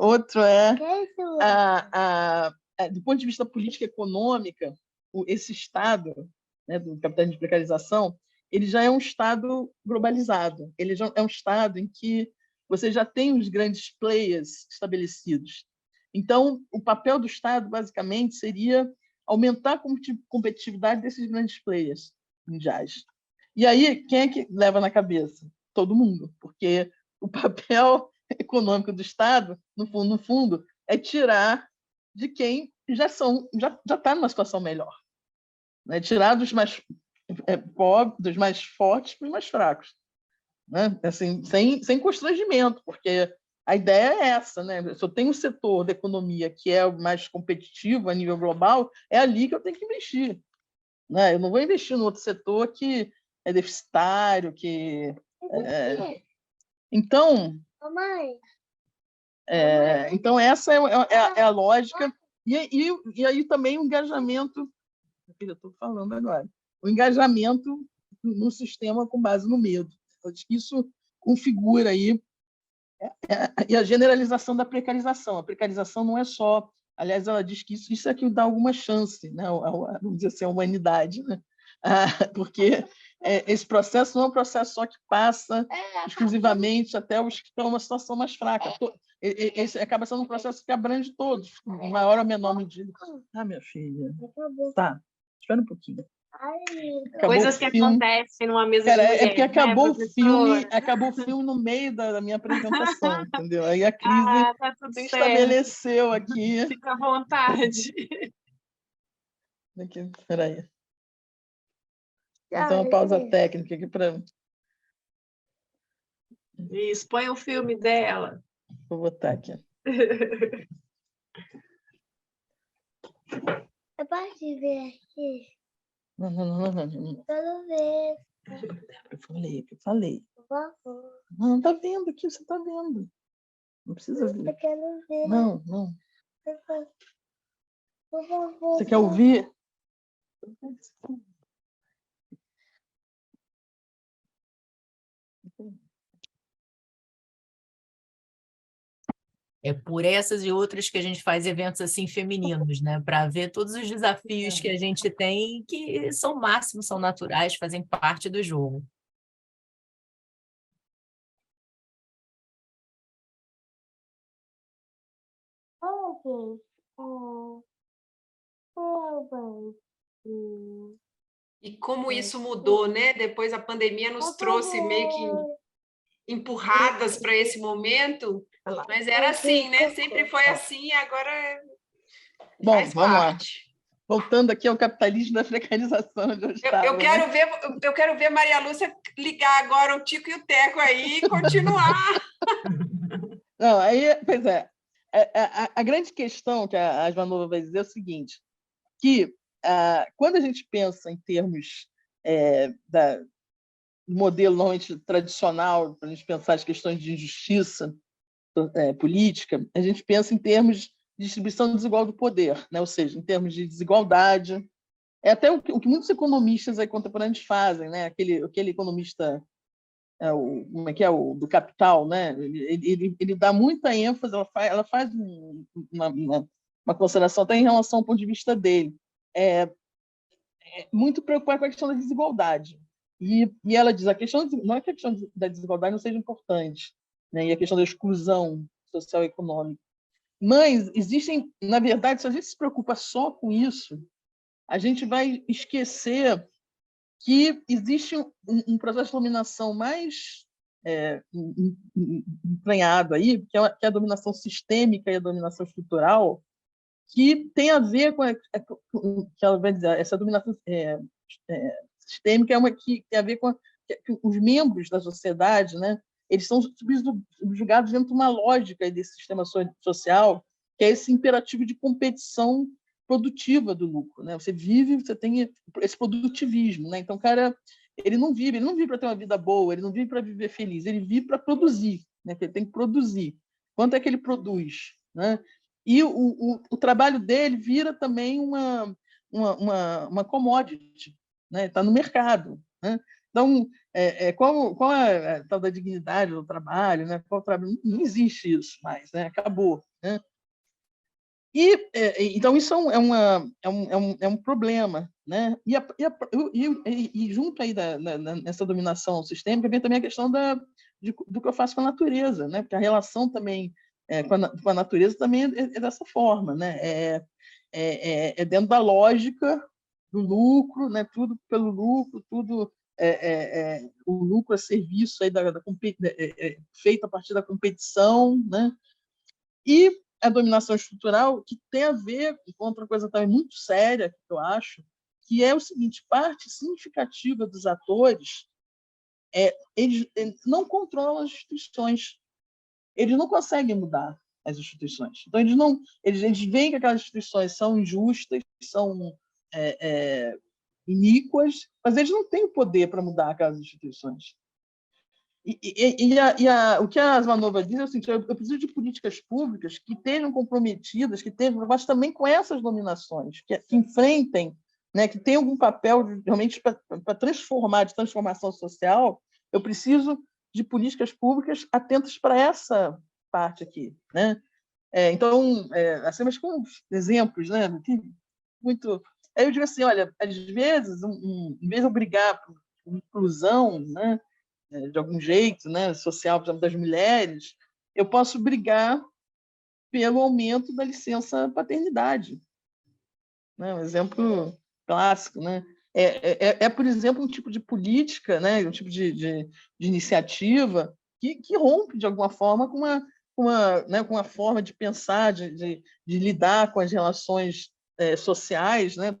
Outro do ponto de vista política econômica, esse Estado, né, do capitalismo de precarização, ele já é um Estado globalizado. Ele já é um Estado em que você já tem os grandes players estabelecidos. Então, o papel do Estado, basicamente, seria aumentar a competitividade desses grandes players mundiais. E aí, quem é que leva na cabeça? Todo mundo, porque o papel econômico do Estado, no fundo, é tirar de quem já está numa situação melhor, né? Tirar dos mais pobres, dos mais fortes para os mais fracos, né? Assim, sem constrangimento, porque a ideia é essa, né? Se eu tenho um setor da economia que é o mais competitivo a nível global, é ali que eu tenho que investir, né? Eu não vou investir no outro setor que é deficitário, Então, então essa é a lógica. E aí também o engajamento, eu estou falando agora, o engajamento no sistema com base no medo. Eu acho que isso configura aí e a generalização da precarização. A precarização não é só, aliás, ela diz que isso é que dá alguma chance, né? Vamos dizer assim, à humanidade, né? Porque esse processo não é um processo só que passa exclusivamente até os que estão numa situação mais fraca. Esse acaba sendo um processo que abrange todos, em maior ou menor medida. Minha filha. Tá, espera um pouquinho. Coisas que acontecem numa mesa de mulheres. É porque acabou o filme no meio da minha apresentação, entendeu? Aí a crise tá se estabeleceu aqui. Fica à vontade. Espera aí. Vou fazer uma pausa técnica aqui para... Isso, põe o filme dela. Vou botar aqui. Eu posso ver aqui? Não. Quero ver. Eu falei. Por favor. Não, tá vendo aqui, você tá vendo. Não precisa ver. Eu quero ver. Não. Por favor. Você quer ouvir? É por essas e outras que a gente faz eventos assim femininos, né? Para ver todos os desafios que a gente tem, que são máximos, são naturais, fazem parte do jogo. E como isso mudou, né? Depois a pandemia nos trouxe meio que empurradas para esse momento, mas era assim, né? Sempre foi assim e agora faz Vamos parte. lá. Voltando aqui ao capitalismo da precarização onde eu estava. Eu quero ver Maria Lúcia ligar agora o Tico e o Teco aí e continuar. Não, aí, pois é. A grande questão que a Asmanova vai dizer é o seguinte, que quando a gente pensa em termos do modelo normalmente tradicional, para a gente pensar as questões de injustiça política, a gente pensa em termos de distribuição desigual do poder, né? Ou seja, em termos de desigualdade. É até o que muitos economistas aí contemporâneos fazem, né? Aquele economista, como é que é, o do Capital, né? Ele dá muita ênfase, ela faz uma consideração até em relação ao ponto de vista dele. Muito preocupada com a questão da desigualdade. E ela diz, não é que a questão da desigualdade não seja importante, né, e a questão da exclusão social e econômica. Mas existem, na verdade, se a gente se preocupa só com isso, a gente vai esquecer que existe um processo de dominação mais entranhado aí, que é a dominação sistêmica e a dominação estrutural, que tem a ver com que ela vai dizer, essa dominação sistêmica é uma que tem a ver com que os membros da sociedade, né, eles são subjugados dentro de uma lógica desse sistema social, que é esse imperativo de competição produtiva do lucro, né? Você vive, você tem esse produtivismo, né? Então, o cara, ele não vive para ter uma vida boa, ele não vive para viver feliz, ele vive para produzir, né? Ele tem que produzir. Quanto é que ele produz, né? E o trabalho dele vira também uma commodity, né? Está no mercado, né? Então, qual é a tal da dignidade do trabalho, né? Não existe isso mais, né? Acabou, né? Então, isso é um problema, né? E junto aí nessa dominação sistêmica vem também a questão do que eu faço com a natureza, né? Porque a relação também com a natureza também é dessa forma, né? Dentro da lógica do lucro, né? Tudo pelo lucro, tudo o lucro a serviço aí feito a partir da competição, né? E a dominação estrutural, que tem a ver com outra coisa também muito séria, que eu acho, que é o seguinte: parte significativa dos atores eles não controlam as instituições, eles não conseguem mudar as instituições. Então, eles veem que aquelas instituições são injustas, são iníquas, mas eles não têm o poder para mudar aquelas instituições. O que a Asmanova diz é o seguinte: eu preciso de políticas públicas que estejam comprometidas, que estejam mas também com essas dominações, que enfrentem, né, que tenham algum papel realmente para transformar, de transformação social. Eu preciso de políticas públicas atentas para essa parte aqui, né? Então, assim, mas com exemplos, né? Muito. Aí eu digo assim: olha, às vezes, em vez de eu brigar por inclusão, né, de algum jeito, né, social, por exemplo, das mulheres, eu posso brigar pelo aumento da licença paternidade, né? Um exemplo clássico, né? Por exemplo, um tipo de política, né, um tipo de iniciativa que rompe de alguma forma com uma forma de pensar, de lidar com as relações sociais, né,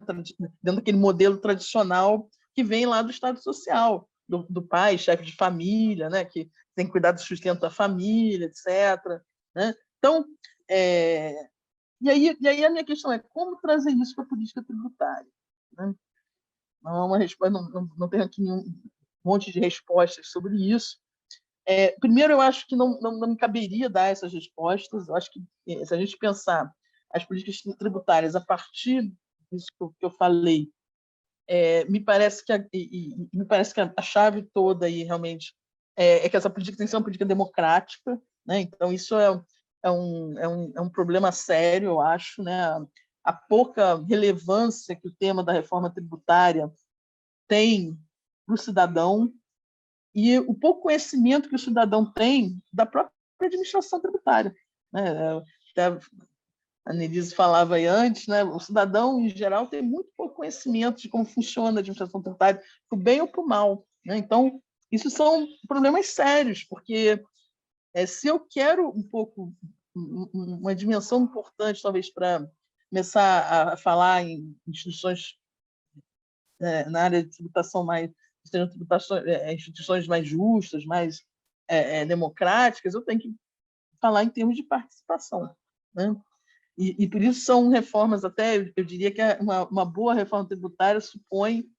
dentro daquele modelo tradicional que vem lá do Estado Social, do pai, chefe de família, né, que tem que cuidar do sustento da família, etc., né? Então, e aí a minha questão é como trazer isso para a política tributária, né? Não é uma resposta, não tenho aqui um monte de respostas sobre isso. Primeiro, eu acho que não me caberia dar essas respostas. Eu acho que, se a gente pensar as políticas tributárias a partir disso que eu falei, me parece que a chave toda aí realmente que essa política tem que ser uma política democrática, né? Então, isso é um problema sério, eu acho, né? A pouca relevância que o tema da reforma tributária tem para o cidadão e o pouco conhecimento que o cidadão tem da própria administração tributária, né? Até a Nelise falava aí antes, né? O cidadão, em geral, tem muito pouco conhecimento de como funciona a administração tributária, para o bem ou para o mal, né? Então, isso são problemas sérios, porque se eu quero um pouco uma dimensão importante, talvez, para começar a falar em instituições na área de tributação instituições mais justas, mais democráticas, eu tenho que falar em termos de participação, né? E por isso são reformas, até eu diria que uma boa reforma tributária supõe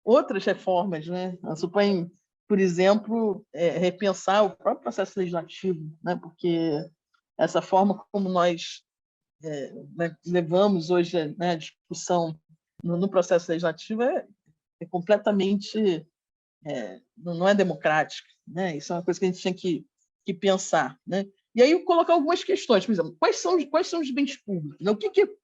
outras reformas, né? Ela supõe, por exemplo, repensar o próprio processo legislativo, né? Porque essa forma como nós levamos hoje, né, a discussão no processo legislativo é completamente não é democrática, né? Isso é uma coisa que a gente tinha que pensar, né? E aí colocar algumas questões, por exemplo, quais são os bens públicos? O que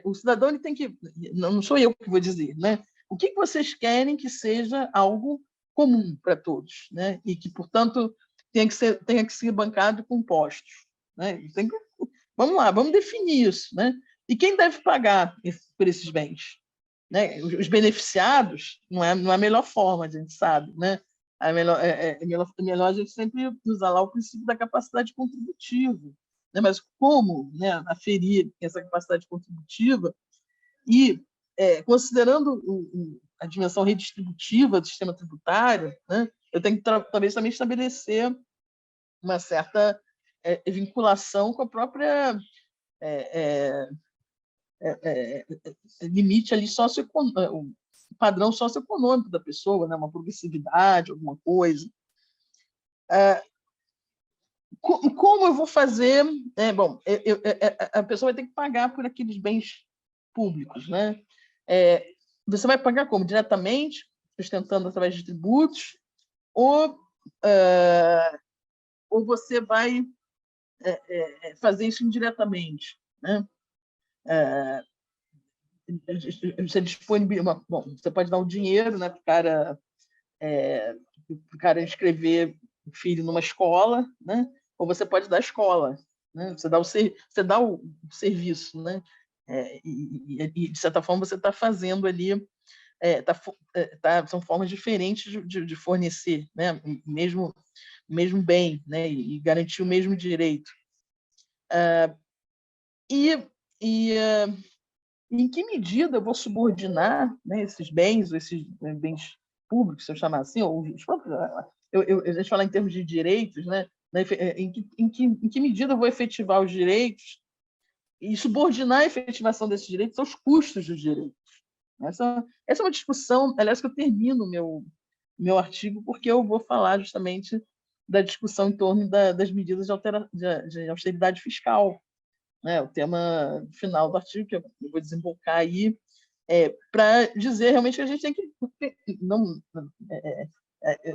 o cidadão ele tem que, não sou eu que vou dizer, né? O que vocês querem que seja algo comum para todos, né? E que, portanto, tenha que ser bancado com impostos, né? Vamos lá, vamos definir isso, né? E quem deve pagar por esses bens? Né? Os beneficiados não é a melhor forma, a gente sabe, né? Melhor a gente sempre usar lá o princípio da capacidade contributiva, né? Mas como, né, aferir essa capacidade contributiva e considerando a dimensão redistributiva do sistema tributário, né, eu tenho que talvez também estabelecer uma certa vinculação com a própria limite ali o padrão socioeconômico da pessoa, né, uma progressividade, alguma coisa. Como eu vou fazer? Bom, a pessoa vai ter que pagar por aqueles bens públicos, né? Você vai pagar como? Diretamente, sustentando através de tributos, ou você vai fazer isso indiretamente, né? Você disponibiliza, bom, você pode dar um dinheiro, né, para o cara inscrever o filho numa escola, né? Ou você pode dar a escola, né? Você dá o serviço, né? E de certa forma você está fazendo ali, são formas diferentes de fornecer, né? Mesmo bem, né? E garantir o mesmo direito. Em que medida eu vou subordinar, né, esses bens públicos, se eu chamar assim, ou os próprios, a gente fala em termos de direitos, né? Em que medida eu vou efetivar os direitos e subordinar a efetivação desses direitos aos custos dos direitos? Essa é uma discussão, aliás, que eu termino o meu artigo, porque eu vou falar justamente da discussão em torno das medidas de austeridade fiscal, né? O tema final do artigo, que eu vou desembocar aí, para dizer realmente que a gente tem que...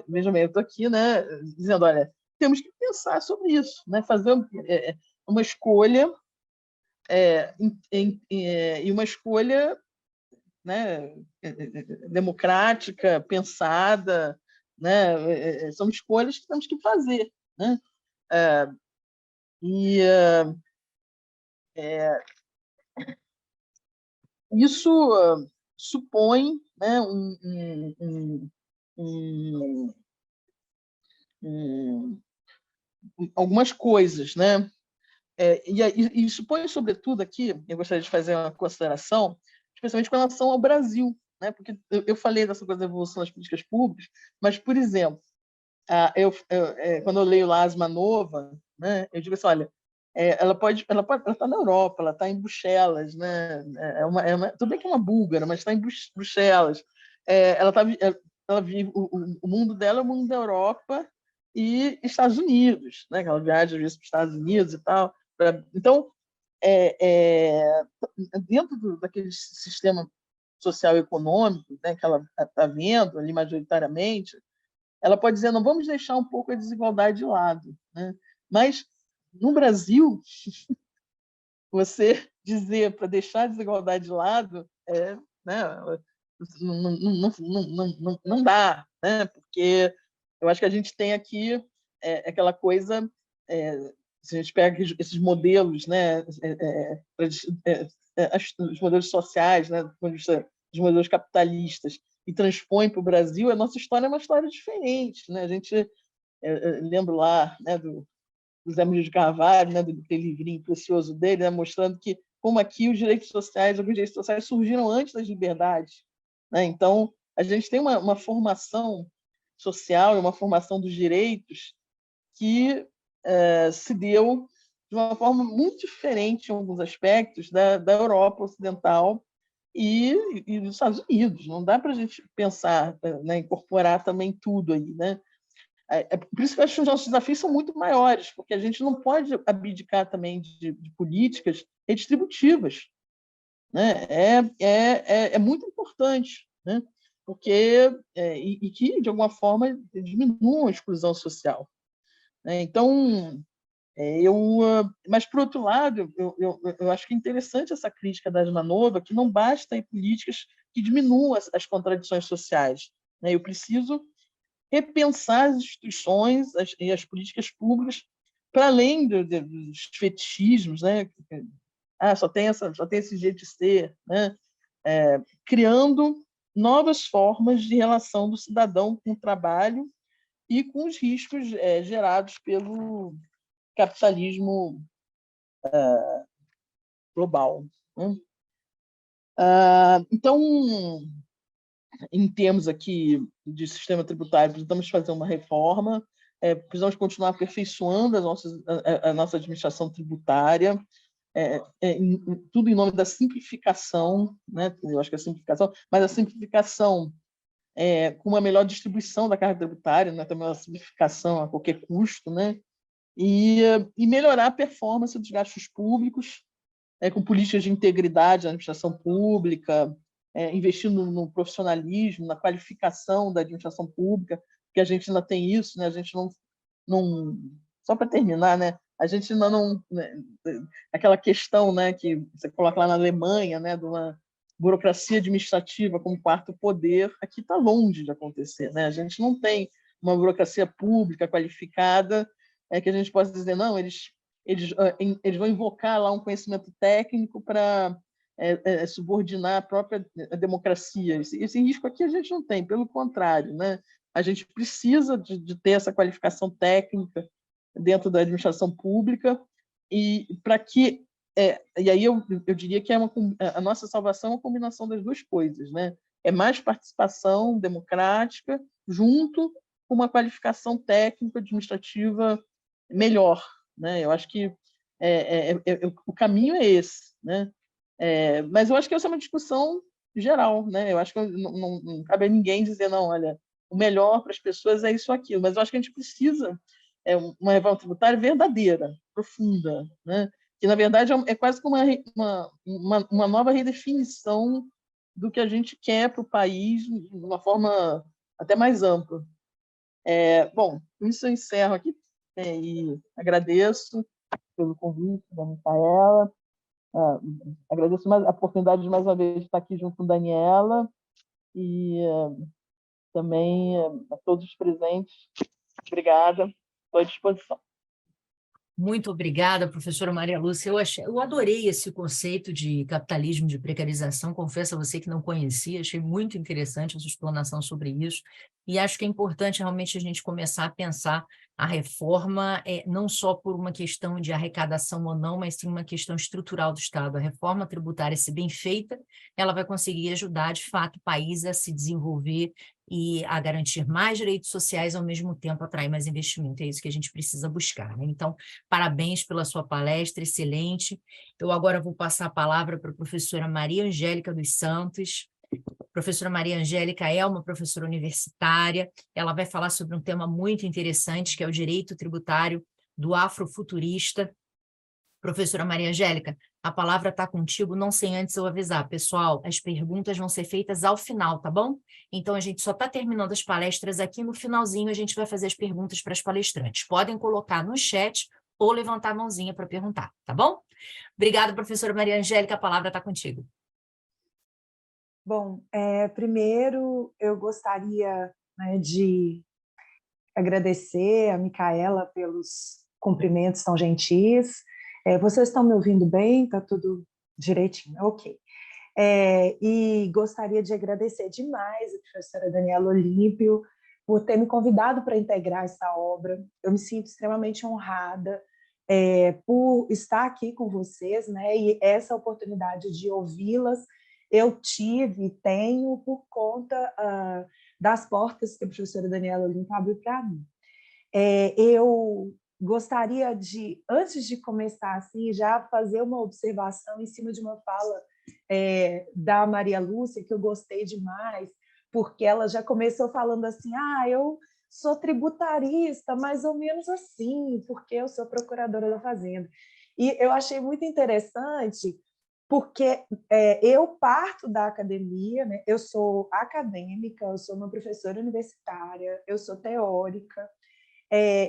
veja bem, eu estou aqui, né, dizendo, olha, temos que pensar sobre isso, né? Fazer uma escolha, e uma escolha, né, democrática, pensada, né? São escolhas que temos que fazer, né? E isso supõe, né, algumas coisas, né? E supõe, sobretudo, aqui, eu gostaria de fazer uma consideração, especialmente com relação ao Brasil, né? Porque eu falei dessa coisa da evolução das políticas públicas, mas, por exemplo, quando eu leio lá Asma Nova, né, eu digo assim, olha, ela está na Europa, ela está em Bruxelas, né? Tudo bem que é uma búlgara, mas está em Bruxelas. Ela vive o mundo dela é o mundo da Europa e Estados Unidos, né? Ela viaja às vezes para os Estados Unidos e tal. Então, dentro daquele sistema social e econômico, né, que ela está vendo ali majoritariamente, ela pode dizer, não, vamos deixar um pouco a desigualdade de lado, né? Mas no Brasil, você dizer para deixar a desigualdade de lado, né, não dá, né? Porque eu acho que a gente tem aqui aquela coisa, se a gente pega esses modelos, né, os modelos sociais, né, os modelos capitalistas, e transpõe para o Brasil, a nossa história é uma história diferente, né? A gente lembro lá, né, do Zé Múcio de Carvalho, né, daquele livrinho precioso dele, né, mostrando que como aqui os direitos sociais, alguns direitos sociais surgiram antes das liberdades, né? Então a gente tem uma formação social e uma formação dos direitos que se deu de uma forma muito diferente em alguns aspectos da Europa Ocidental e dos Estados Unidos. Não dá para a gente pensar, né, incorporar também tudo aí, né? Por isso que eu acho que os nossos desafios são muito maiores, porque a gente não pode abdicar também de políticas redistributivas, né? É muito importante, né? Porque e que de alguma forma diminuam a exclusão social, né? Então mas por outro lado eu acho que é interessante essa crítica da Asma Nova, que não basta em políticas que diminuam as contradições sociais, né? Eu preciso repensar as instituições e as políticas públicas para além dos fetichismos, né? Só tem esse jeito de ser, né? Criando novas formas de relação do cidadão com o trabalho e com os riscos gerados pelo capitalismo global, né? Então, em termos aqui de sistema tributário, precisamos fazer uma reforma, precisamos continuar aperfeiçoando a nossa administração tributária, tudo em nome da simplificação, né? Eu acho que é a simplificação, mas a simplificação com uma melhor distribuição da carga tributária, né? Também uma simplificação a qualquer custo, né? E melhorar a performance dos gastos públicos, com políticas de integridade da administração pública, investindo no profissionalismo, na qualificação da administração pública, porque a gente ainda tem isso, né? A gente não só para terminar, né? A gente ainda não, né? Aquela questão, né, que você coloca lá na Alemanha, né, de uma burocracia administrativa como quarto poder, aqui está longe de acontecer, né? A gente não tem uma burocracia pública qualificada que a gente possa dizer, não, eles vão invocar lá um conhecimento técnico para subordinar a própria democracia. Esse risco aqui a gente não tem, pelo contrário, né? A gente precisa de ter essa qualificação técnica dentro da administração pública e para que e aí eu diria que a nossa salvação é uma combinação das duas coisas, né? É mais participação democrática junto com uma qualificação técnica administrativa melhor, né? Eu acho que o caminho é esse, né? Mas eu acho que essa é uma discussão geral, né? Eu acho que não cabe a ninguém dizer, não, olha, o melhor para as pessoas é isso ou aquilo, mas eu acho que a gente precisa uma reforma tributária verdadeira, profunda, né? Que, na verdade, é quase como uma nova redefinição do que a gente quer para o país de uma forma até mais ampla. Bom, com isso eu encerro aqui e agradeço pelo convite da Micaela. Agradeço a oportunidade de, mais uma vez, estar aqui junto com a Daniela e também a todos os presentes. Obrigada, estou à disposição. Muito obrigada, professora Maria Lúcia. Eu adorei esse conceito de capitalismo de precarização, confesso a você que não conhecia, achei muito interessante a sua explanação sobre isso, e acho que é importante realmente a gente começar a pensar a reforma não só por uma questão de arrecadação ou não, mas sim uma questão estrutural do Estado. A reforma tributária, se bem feita, ela vai conseguir ajudar, de fato, o país a se desenvolver e a garantir mais direitos sociais, ao mesmo tempo atrair mais investimento. É isso que a gente precisa buscar, né? Então, parabéns pela sua palestra, excelente. Eu agora vou passar a palavra para a professora Maria Angélica dos Santos. A professora Maria Angélica é uma professora universitária, ela vai falar sobre um tema muito interessante, que é o direito tributário do afrofuturista. Professora Maria Angélica, a palavra está contigo, não sem antes eu avisar. Pessoal, as perguntas vão ser feitas ao final, tá bom? Então, a gente só está terminando as palestras aqui, no finalzinho a gente vai fazer as perguntas para as palestrantes. Podem colocar no chat ou levantar a mãozinha para perguntar, tá bom? Obrigada, professora Maria Angélica, a palavra está contigo. Bom, primeiro eu gostaria, né, de agradecer a Micaela pelos cumprimentos tão gentis. Vocês estão me ouvindo bem? Está tudo direitinho? Ok. E gostaria de agradecer demais a professora Daniela Olímpio por ter me convidado para integrar essa obra. Eu me sinto extremamente honrada por estar aqui com vocês, né? E essa oportunidade de ouvi-las eu tive e tenho por conta das portas que a professora Daniela Olímpio abriu para mim. Eu gostaria de, antes de começar, assim, já fazer uma observação em cima de uma fala da Maria Lúcia, que eu gostei demais, porque ela já começou falando assim, eu sou tributarista, mais ou menos assim, porque eu sou procuradora da Fazenda. E eu achei muito interessante, porque eu parto da academia, né? Eu sou acadêmica, eu sou uma professora universitária, eu sou teórica,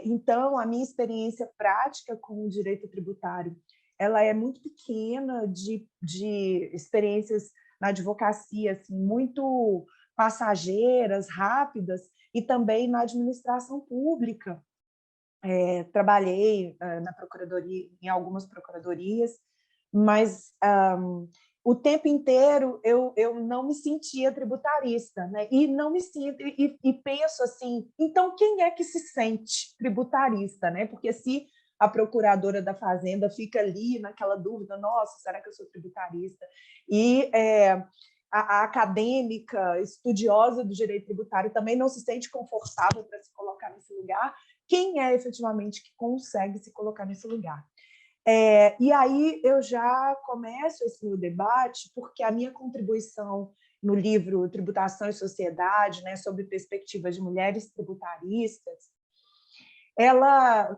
então a minha experiência prática com o direito tributário ela é muito pequena, de experiências na advocacia assim, muito passageiras, rápidas, e também na administração pública. Trabalhei na procuradoria, em algumas procuradorias, mas o tempo inteiro eu não me sentia tributarista, né? E não me sinto, e penso assim, então quem é que se sente tributarista, né? Porque se a procuradora da Fazenda fica ali naquela dúvida, nossa, será que eu sou tributarista? E a acadêmica, estudiosa do direito tributário também não se sente confortável para se colocar nesse lugar. Quem é efetivamente que consegue se colocar nesse lugar? E aí eu já começo esse meu debate, porque a minha contribuição no livro Tributação e Sociedade, né, sobre perspectivas de mulheres tributaristas, ela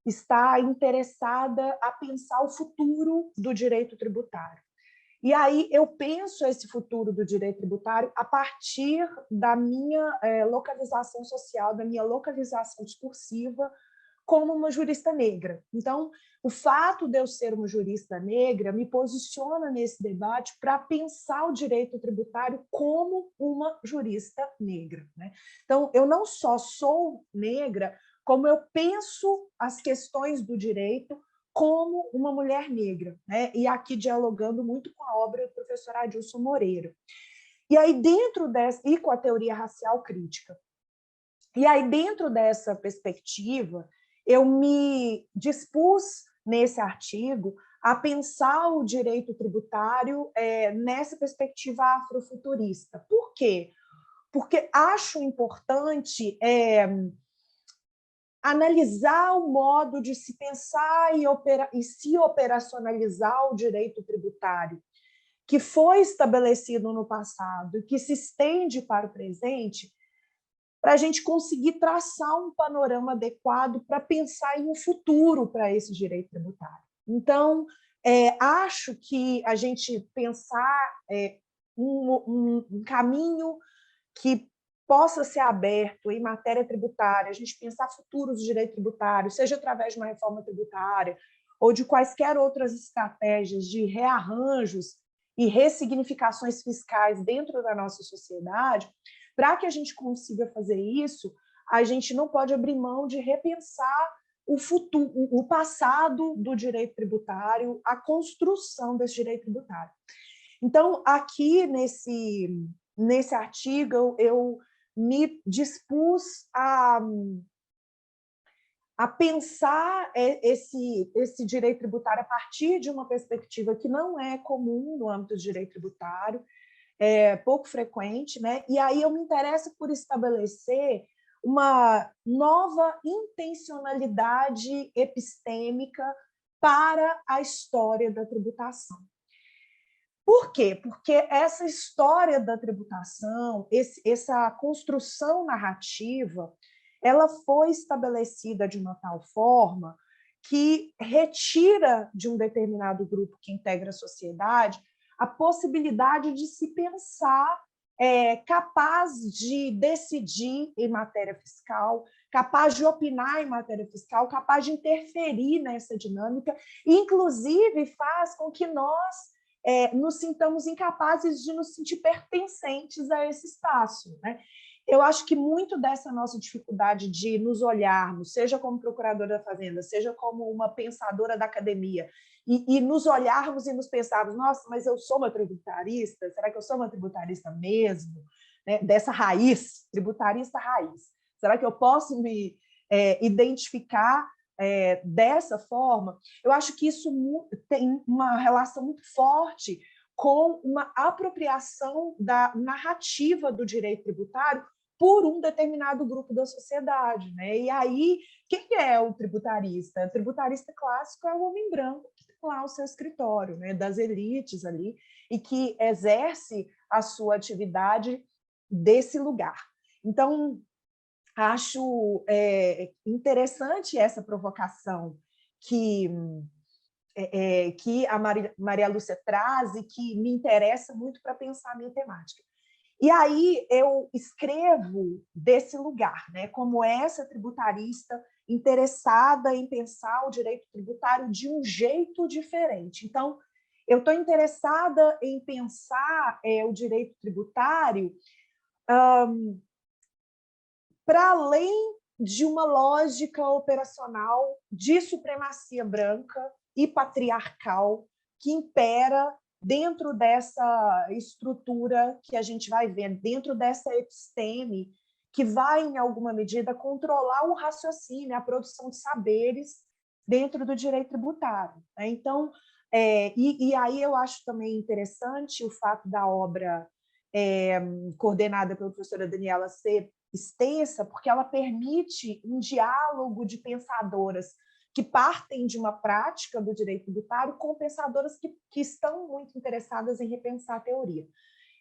está interessada a pensar o futuro do direito tributário. E aí eu penso esse futuro do direito tributário a partir da minha localização social, da minha localização discursiva como uma jurista negra. Então, o fato de eu ser uma jurista negra me posiciona nesse debate para pensar o direito tributário como uma jurista negra, né? Então, eu não só sou negra, como eu penso as questões do direito como uma mulher negra, né? E aqui dialogando muito com a obra do professor Adilson Moreira. E aí, dentro dessa, e com a teoria racial crítica. E aí, dentro dessa perspectiva, eu me dispus, nesse artigo, a pensar o direito tributário nessa perspectiva afrofuturista. Por quê? Porque acho importante analisar o modo de se pensar e se operacionalizar o direito tributário, que foi estabelecido no passado e que se estende para o presente, para a gente conseguir traçar um panorama adequado para pensar em um futuro para esse direito tributário. Então, acho que a gente pensar um caminho que possa ser aberto em matéria tributária, a gente pensar futuros do direito tributário, seja através de uma reforma tributária ou de quaisquer outras estratégias de rearranjos e ressignificações fiscais dentro da nossa sociedade, para que a gente consiga fazer isso, a gente não pode abrir mão de repensar o futuro, o passado do direito tributário, a construção desse direito tributário. Então, aqui nesse artigo, eu me dispus a pensar esse direito tributário a partir de uma perspectiva que não é comum no âmbito do direito tributário, pouco frequente, né? E aí eu me interesso por estabelecer uma nova intencionalidade epistêmica para a história da tributação. Por quê? Porque essa história da tributação, essa construção narrativa, ela foi estabelecida de uma tal forma que retira de um determinado grupo que integra a sociedade a possibilidade de se pensar capaz de decidir em matéria fiscal, capaz de opinar em matéria fiscal, capaz de interferir nessa dinâmica, e, inclusive, faz com que nós nos sintamos incapazes de nos sentir pertencentes a esse espaço, né? Eu acho que muito dessa nossa dificuldade de nos olharmos, seja como procuradora da Fazenda, seja como uma pensadora da academia, e nos olharmos e nos pensarmos, nossa, mas eu sou uma tributarista? Será que eu sou uma tributarista mesmo? Né? Dessa raiz, tributarista raiz. Será que eu posso me identificar dessa forma? Eu acho que isso tem uma relação muito forte com uma apropriação da narrativa do direito tributário por um determinado grupo da sociedade, né? E aí, quem é o tributarista? O tributarista clássico é o homem branco que tem lá o seu escritório, né? Das elites ali, e que exerce a sua atividade desse lugar. Então, acho interessante essa provocação que a Maria Lúcia traz e que me interessa muito para pensar a minha temática. E aí eu escrevo desse lugar, né, como essa tributarista interessada em pensar o direito tributário de um jeito diferente. Então, eu estou interessada em pensar o direito tributário para além de uma lógica operacional de supremacia branca e patriarcal que impera dentro dessa estrutura que a gente vai ver, dentro dessa episteme, que vai, em alguma medida, controlar o raciocínio, a produção de saberes dentro do direito tributário. Então, e aí eu acho também interessante o fato da obra coordenada pela professora Daniela ser extensa, porque ela permite um diálogo de pensadoras que partem de uma prática do direito tributário com pensadoras que estão muito interessadas em repensar a teoria.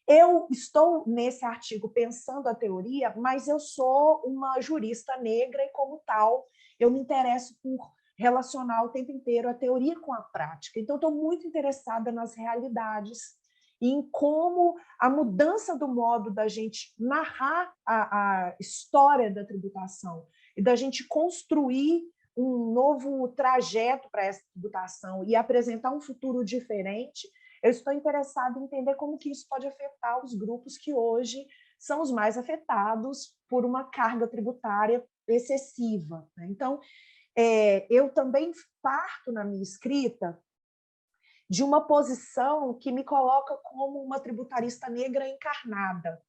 Eu estou nesse artigo pensando a teoria, mas eu sou uma jurista negra e, como tal, eu me interesso por relacionar o tempo inteiro a teoria com a prática. Então, estou muito interessada nas realidades e em como a mudança do modo da gente narrar a história da tributação e da gente construir um novo trajeto para essa tributação e apresentar um futuro diferente, eu estou interessada em entender como que isso pode afetar os grupos que hoje são os mais afetados por uma carga tributária excessiva. Então, eu também parto na minha escrita de uma posição que me coloca como uma tributarista negra encarnada.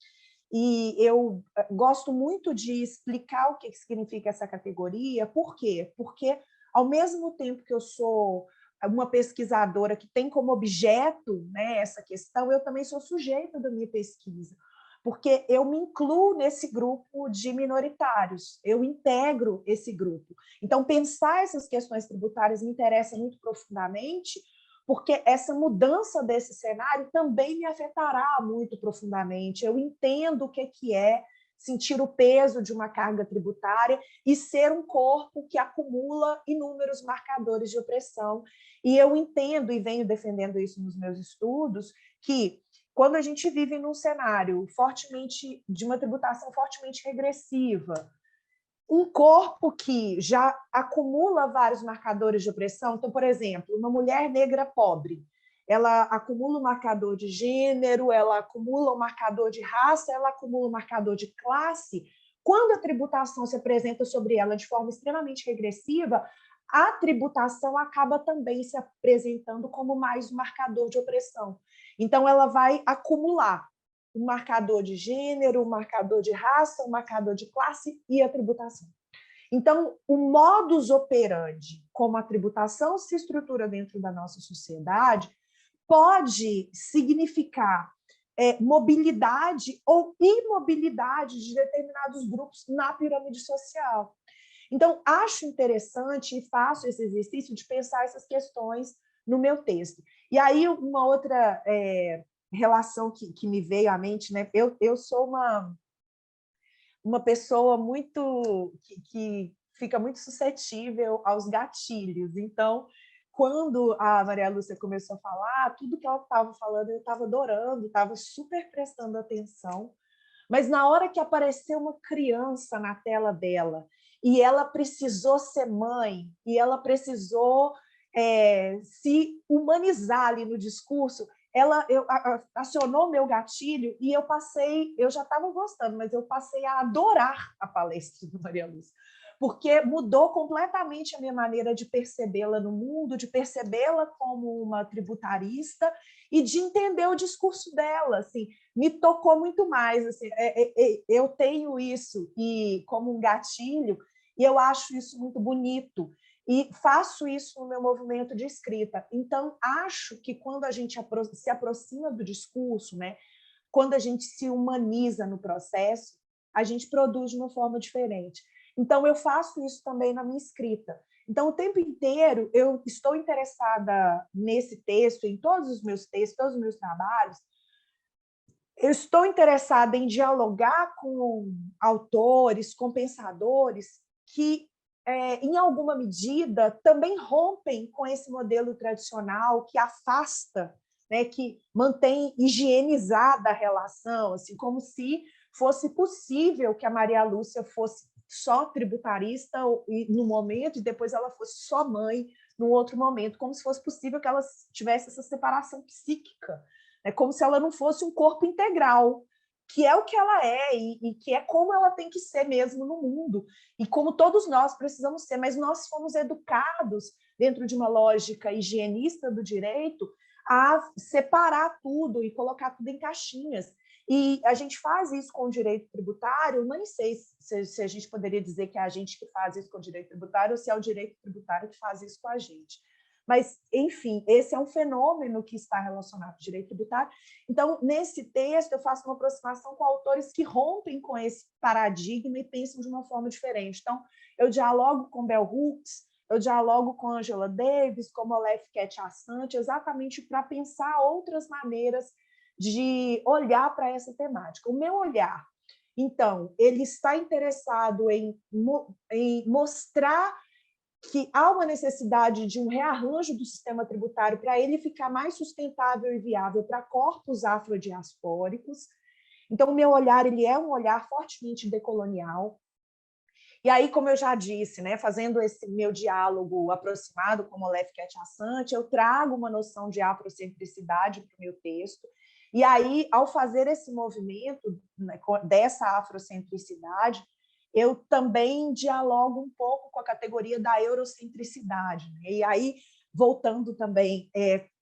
E eu gosto muito de explicar o que significa essa categoria. Por quê? Porque, ao mesmo tempo que eu sou uma pesquisadora que tem como objeto, né, essa questão, eu também sou sujeita da minha pesquisa, porque eu me incluo nesse grupo de minoritários, eu integro esse grupo. Então, pensar essas questões tributárias me interessa muito profundamente, porque essa mudança desse cenário também me afetará muito profundamente. Eu entendo o que é sentir o peso de uma carga tributária e ser um corpo que acumula inúmeros marcadores de opressão. E eu entendo, e venho defendendo isso nos meus estudos, que quando a gente vive num cenário fortemente de uma tributação fortemente regressiva, um corpo que já acumula vários marcadores de opressão, então, por exemplo, uma mulher negra pobre, ela acumula um marcador de gênero, ela acumula um marcador de raça, ela acumula um marcador de classe. Quando a tributação se apresenta sobre ela de forma extremamente regressiva, a tributação acaba também se apresentando como mais um marcador de opressão. Então, ela vai acumular um marcador de gênero, um marcador de raça, um marcador de classe e a tributação. Então, o modus operandi, como a tributação se estrutura dentro da nossa sociedade, pode significar mobilidade ou imobilidade de determinados grupos na pirâmide social. Então, acho interessante e faço esse exercício de pensar essas questões no meu texto. E aí, uma outra relação que me veio à mente, né? Eu sou uma pessoa muito que fica muito suscetível aos gatilhos. Então, quando a Maria Lúcia começou a falar, tudo que ela estava falando eu estava adorando, estava super prestando atenção. Mas na hora que apareceu uma criança na tela dela e ela precisou ser mãe e ela precisou se humanizar ali no discurso, ela acionou meu gatilho e eu já estava gostando, mas eu passei a adorar a palestra da Maria Lúcia, porque mudou completamente a minha maneira de percebê-la no mundo, de percebê-la como uma tributarista e de entender o discurso dela. Assim, me tocou muito mais. Assim, eu tenho isso e como um gatilho e eu acho isso muito bonito. E faço isso no meu movimento de escrita. Então, acho que quando a gente se aproxima do discurso, né, quando a gente se humaniza no processo, a gente produz de uma forma diferente. Então, eu faço isso também na minha escrita. Então, o tempo inteiro, eu estou interessada nesse texto, em todos os meus textos, todos os meus trabalhos, eu estou interessada em dialogar com autores, com pensadores que, em alguma medida, também rompem com esse modelo tradicional que afasta, né, que mantém higienizada a relação, assim, como se fosse possível que a Maria Lúcia fosse só tributarista no momento e depois ela fosse só mãe no outro momento, como se fosse possível que ela tivesse essa separação psíquica, é como se ela não fosse um corpo integral. que é o que ela é e que é como ela tem que ser mesmo no mundo, e como todos nós precisamos ser, mas nós fomos educados dentro de uma lógica higienista do direito a separar tudo e colocar tudo em caixinhas. E a gente faz isso com o direito tributário, nem sei se a gente poderia dizer que é a gente que faz isso com o direito tributário ou se é o direito tributário que faz isso com a gente. Mas, enfim, esse é um fenômeno que está relacionado ao direito tributário. Então, nesse texto, eu faço uma aproximação com autores que rompem com esse paradigma e pensam de uma forma diferente. Então, eu dialogo com Bell Hooks, eu dialogo com Angela Davis, com Molefe Ketchassant, exatamente para pensar outras maneiras de olhar para essa temática. O meu olhar, então, ele está interessado em mostrar que há uma necessidade de um rearranjo do sistema tributário para ele ficar mais sustentável e viável para corpos afrodiaspóricos. Então, o meu olhar ele é um olhar fortemente decolonial. E aí, como eu já disse, né, fazendo esse meu diálogo aproximado com o Molefe Ketchassant, eu trago uma noção de afrocentricidade para o meu texto. E aí, ao fazer esse movimento, né, dessa afrocentricidade, eu também dialogo um pouco com a categoria da eurocentricidade. Né? E aí, voltando também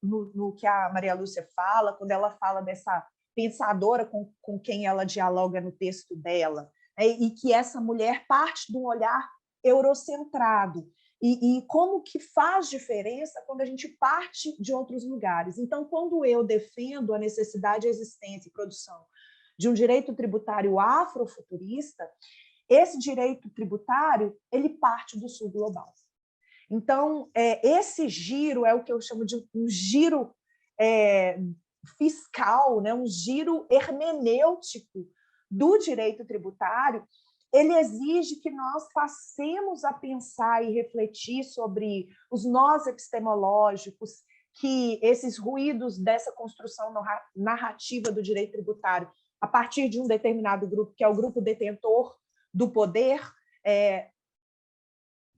no que a Maria Lúcia fala, quando ela fala dessa pensadora com quem ela dialoga no texto dela, né? E que essa mulher parte de um olhar eurocentrado. E como que faz diferença quando a gente parte de outros lugares. Então, quando eu defendo a necessidade, existência e produção de um direito tributário afrofuturista, esse direito tributário ele parte do sul global. Então, esse giro é o que eu chamo de um giro fiscal, né? Um giro hermenêutico do direito tributário. Ele exige que nós passemos a pensar e refletir sobre os nós epistemológicos, que esses ruídos dessa construção narrativa do direito tributário, a partir de um determinado grupo, que é o grupo detentor do poder,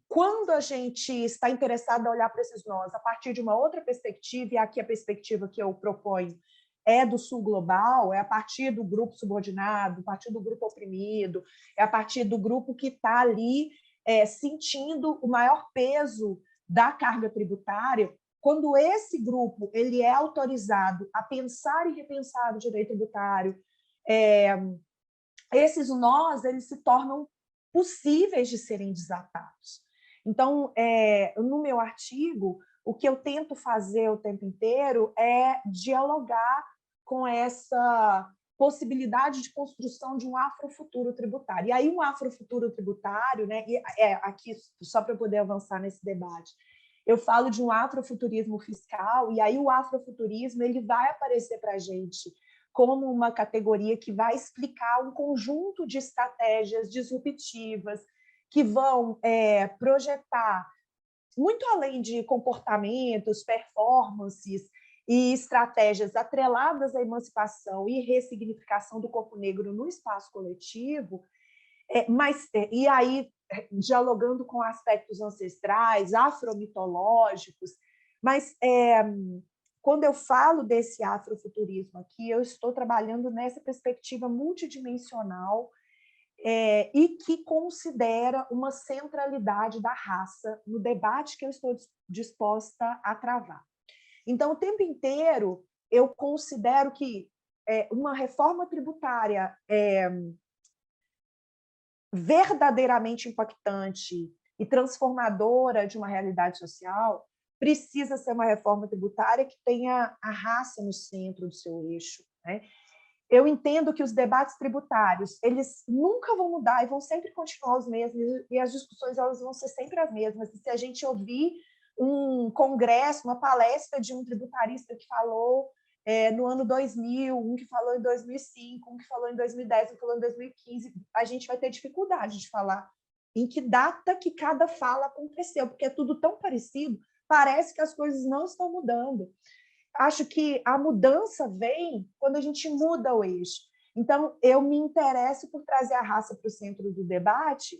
quando a gente está interessado em olhar para esses nós a partir de uma outra perspectiva, e aqui a perspectiva que eu proponho é do sul global, é a partir do grupo subordinado, a partir do grupo oprimido, é a partir do grupo que está ali sentindo o maior peso da carga tributária. Quando esse grupo ele é autorizado a pensar e repensar o direito tributário, esses nós eles se tornam possíveis de serem desatados. Então, no meu artigo, o que eu tento fazer o tempo inteiro é dialogar com essa possibilidade de construção de um afrofuturo tributário. E aí, um afrofuturo tributário, né, aqui, só para eu poder avançar nesse debate, eu falo de um afrofuturismo fiscal, e aí o afrofuturismo ele vai aparecer para a gente como uma categoria que vai explicar um conjunto de estratégias disruptivas que vão projetar, muito além de comportamentos, performances e estratégias atreladas à emancipação e ressignificação do corpo negro no espaço coletivo, e aí dialogando com aspectos ancestrais, afromitológicos, mas quando eu falo desse afrofuturismo aqui, eu estou trabalhando nessa perspectiva multidimensional e que considera uma centralidade da raça no debate que eu estou disposta a travar. Então, o tempo inteiro, eu considero que uma reforma tributária verdadeiramente impactante e transformadora de uma realidade social precisa ser uma reforma tributária que tenha a raça no centro do seu eixo. Né? Eu entendo que os debates tributários eles nunca vão mudar e vão sempre continuar os mesmos, e as discussões elas vão ser sempre as mesmas. E se a gente ouvir um congresso, uma palestra de um tributarista que falou no ano 2000, um que falou em 2005, um que falou em 2010, um que falou em 2015, a gente vai ter dificuldade de falar em que data que cada fala aconteceu, porque é tudo tão parecido, parece que as coisas não estão mudando. Acho que a mudança vem quando a gente muda o eixo. Então, eu me interesso por trazer a raça para o centro do debate,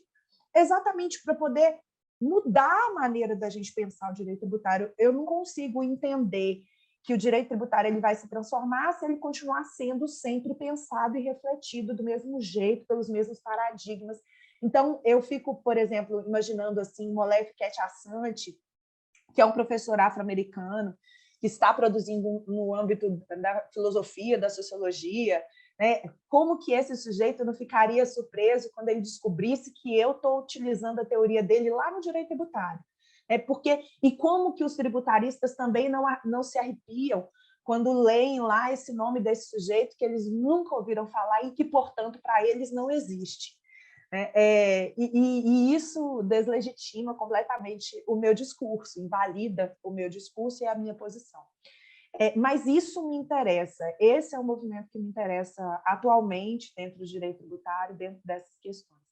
exatamente para poder mudar a maneira da gente pensar o direito tributário. Eu não consigo entender que o direito tributário ele vai se transformar se ele continuar sendo sempre pensado e refletido do mesmo jeito, pelos mesmos paradigmas. Então, eu fico, por exemplo, imaginando assim, Molefe Quete-Assante, que é um professor afro-americano, que está produzindo no âmbito da filosofia, da sociologia, né? Como que esse sujeito não ficaria surpreso quando ele descobrisse que eu estou utilizando a teoria dele lá no direito tributário? E como que os tributaristas também não se arrepiam quando leem lá esse nome desse sujeito que eles nunca ouviram falar e que, portanto, para eles não existe. E isso deslegitima completamente o meu discurso, invalida o meu discurso e a minha posição. Mas isso me interessa, esse é o movimento que me interessa atualmente dentro do direito tributário, dentro dessas questões.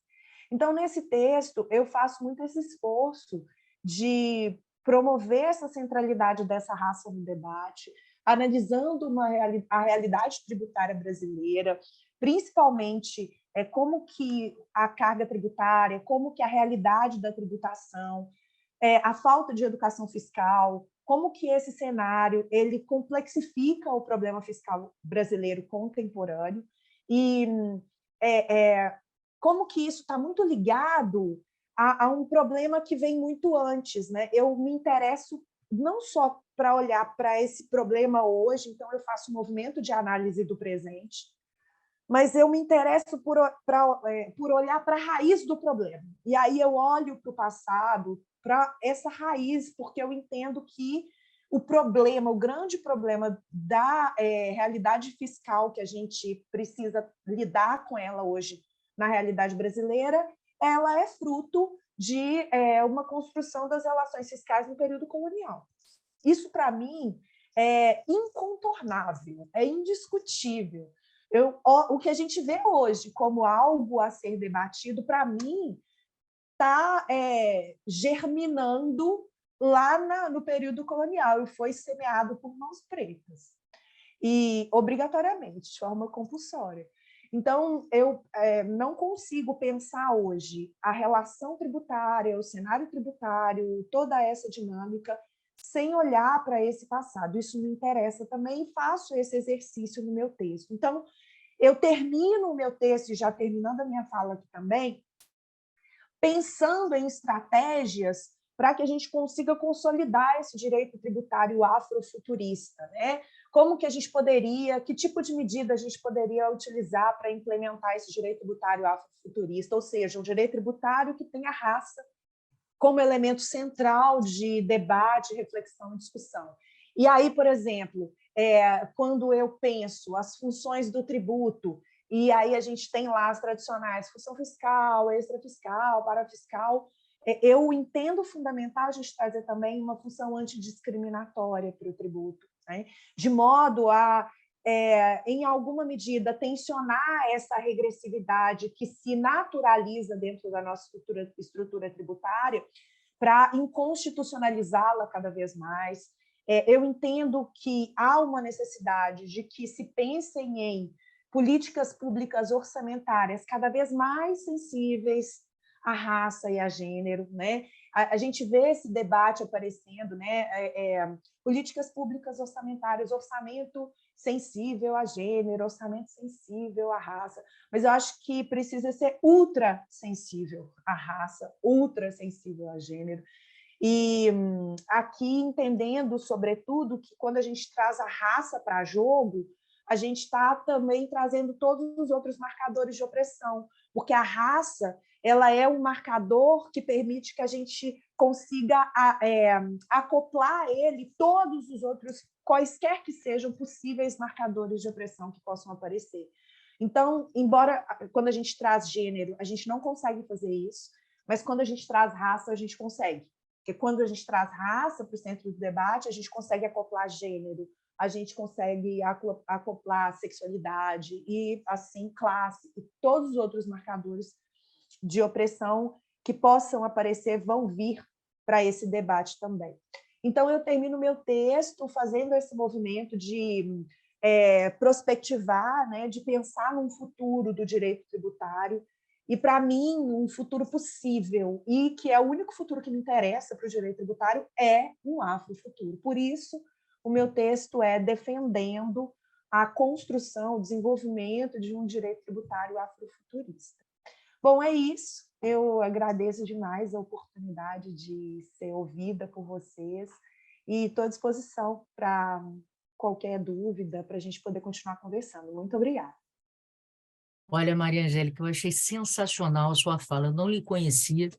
Então, nesse texto, eu faço muito esse esforço de promover essa centralidade dessa raça no debate, analisando a realidade tributária brasileira, principalmente como que a carga tributária, como que a realidade da tributação, a falta de educação fiscal, como que esse cenário ele complexifica o problema fiscal brasileiro contemporâneo e como que isso está muito ligado a um problema que vem muito antes, né? Eu me interesso não só para olhar para esse problema hoje, então eu faço um movimento de análise do presente, mas eu me interesso por olhar para a raiz do problema. E aí eu olho para o passado, para essa raiz, porque eu entendo que o problema, o grande problema da realidade fiscal que a gente precisa lidar com ela hoje na realidade brasileira, ela é fruto de uma construção das relações fiscais no período colonial. Isso, para mim, é incontornável, é indiscutível. O que a gente vê hoje como algo a ser debatido, para mim, está germinando lá no período colonial e foi semeado por mãos pretas, e obrigatoriamente, de forma compulsória. Então, eu não consigo pensar hoje a relação tributária, o cenário tributário, toda essa dinâmica, sem olhar para esse passado. Isso me interessa também e faço esse exercício no meu texto. Então, eu termino o meu texto, e já terminando a minha fala aqui também, pensando em estratégias para que a gente consiga consolidar esse direito tributário afrofuturista, né? Como que a gente poderia, que tipo de medida a gente poderia utilizar para implementar esse direito tributário afrofuturista, ou seja, um direito tributário que tenha raça como elemento central de debate, reflexão e discussão. E aí, por exemplo, quando eu penso as funções do tributo, e aí a gente tem lá as tradicionais, função fiscal, extrafiscal, parafiscal, eu entendo fundamental a gente trazer também uma função antidiscriminatória para o tributo, né? De modo a, em alguma medida, tensionar essa regressividade que se naturaliza dentro da nossa estrutura tributária para inconstitucionalizá-la cada vez mais. Eu entendo que há uma necessidade de que se pensem em políticas públicas orçamentárias cada vez mais sensíveis à raça e a gênero, né? A gente vê esse debate aparecendo, né? Políticas públicas orçamentárias, orçamento sensível a gênero, orçamento sensível à raça, mas eu acho que precisa ser ultra sensível à raça, ultra sensível a gênero. E aqui entendendo, sobretudo, que quando a gente traz a raça para jogo, a gente está também trazendo todos os outros marcadores de opressão, porque a raça ela é um marcador que permite que a gente consiga acoplar a ele todos os outros, quaisquer que sejam possíveis marcadores de opressão que possam aparecer. Então, embora quando a gente traz gênero, a gente não consegue fazer isso, mas quando a gente traz raça, a gente consegue. Porque quando a gente traz raça para o centro do debate, a gente consegue acoplar gênero, a gente consegue acoplar sexualidade e, assim, classe e todos os outros marcadores de opressão que possam aparecer vão vir para esse debate também. Então, eu termino meu texto fazendo esse movimento de prospectivar, né, de pensar num futuro do direito tributário, e, para mim, um futuro possível, e que é o único futuro que me interessa para o direito tributário, é um afrofuturo. Por isso, o meu texto é defendendo a construção, o desenvolvimento de um direito tributário afrofuturista. Bom, é isso. Eu agradeço demais a oportunidade de ser ouvida por vocês e estou à disposição para qualquer dúvida, para a gente poder continuar conversando. Muito obrigada. Olha, Maria Angélica, eu achei sensacional a sua fala. Eu não lhe conhecia,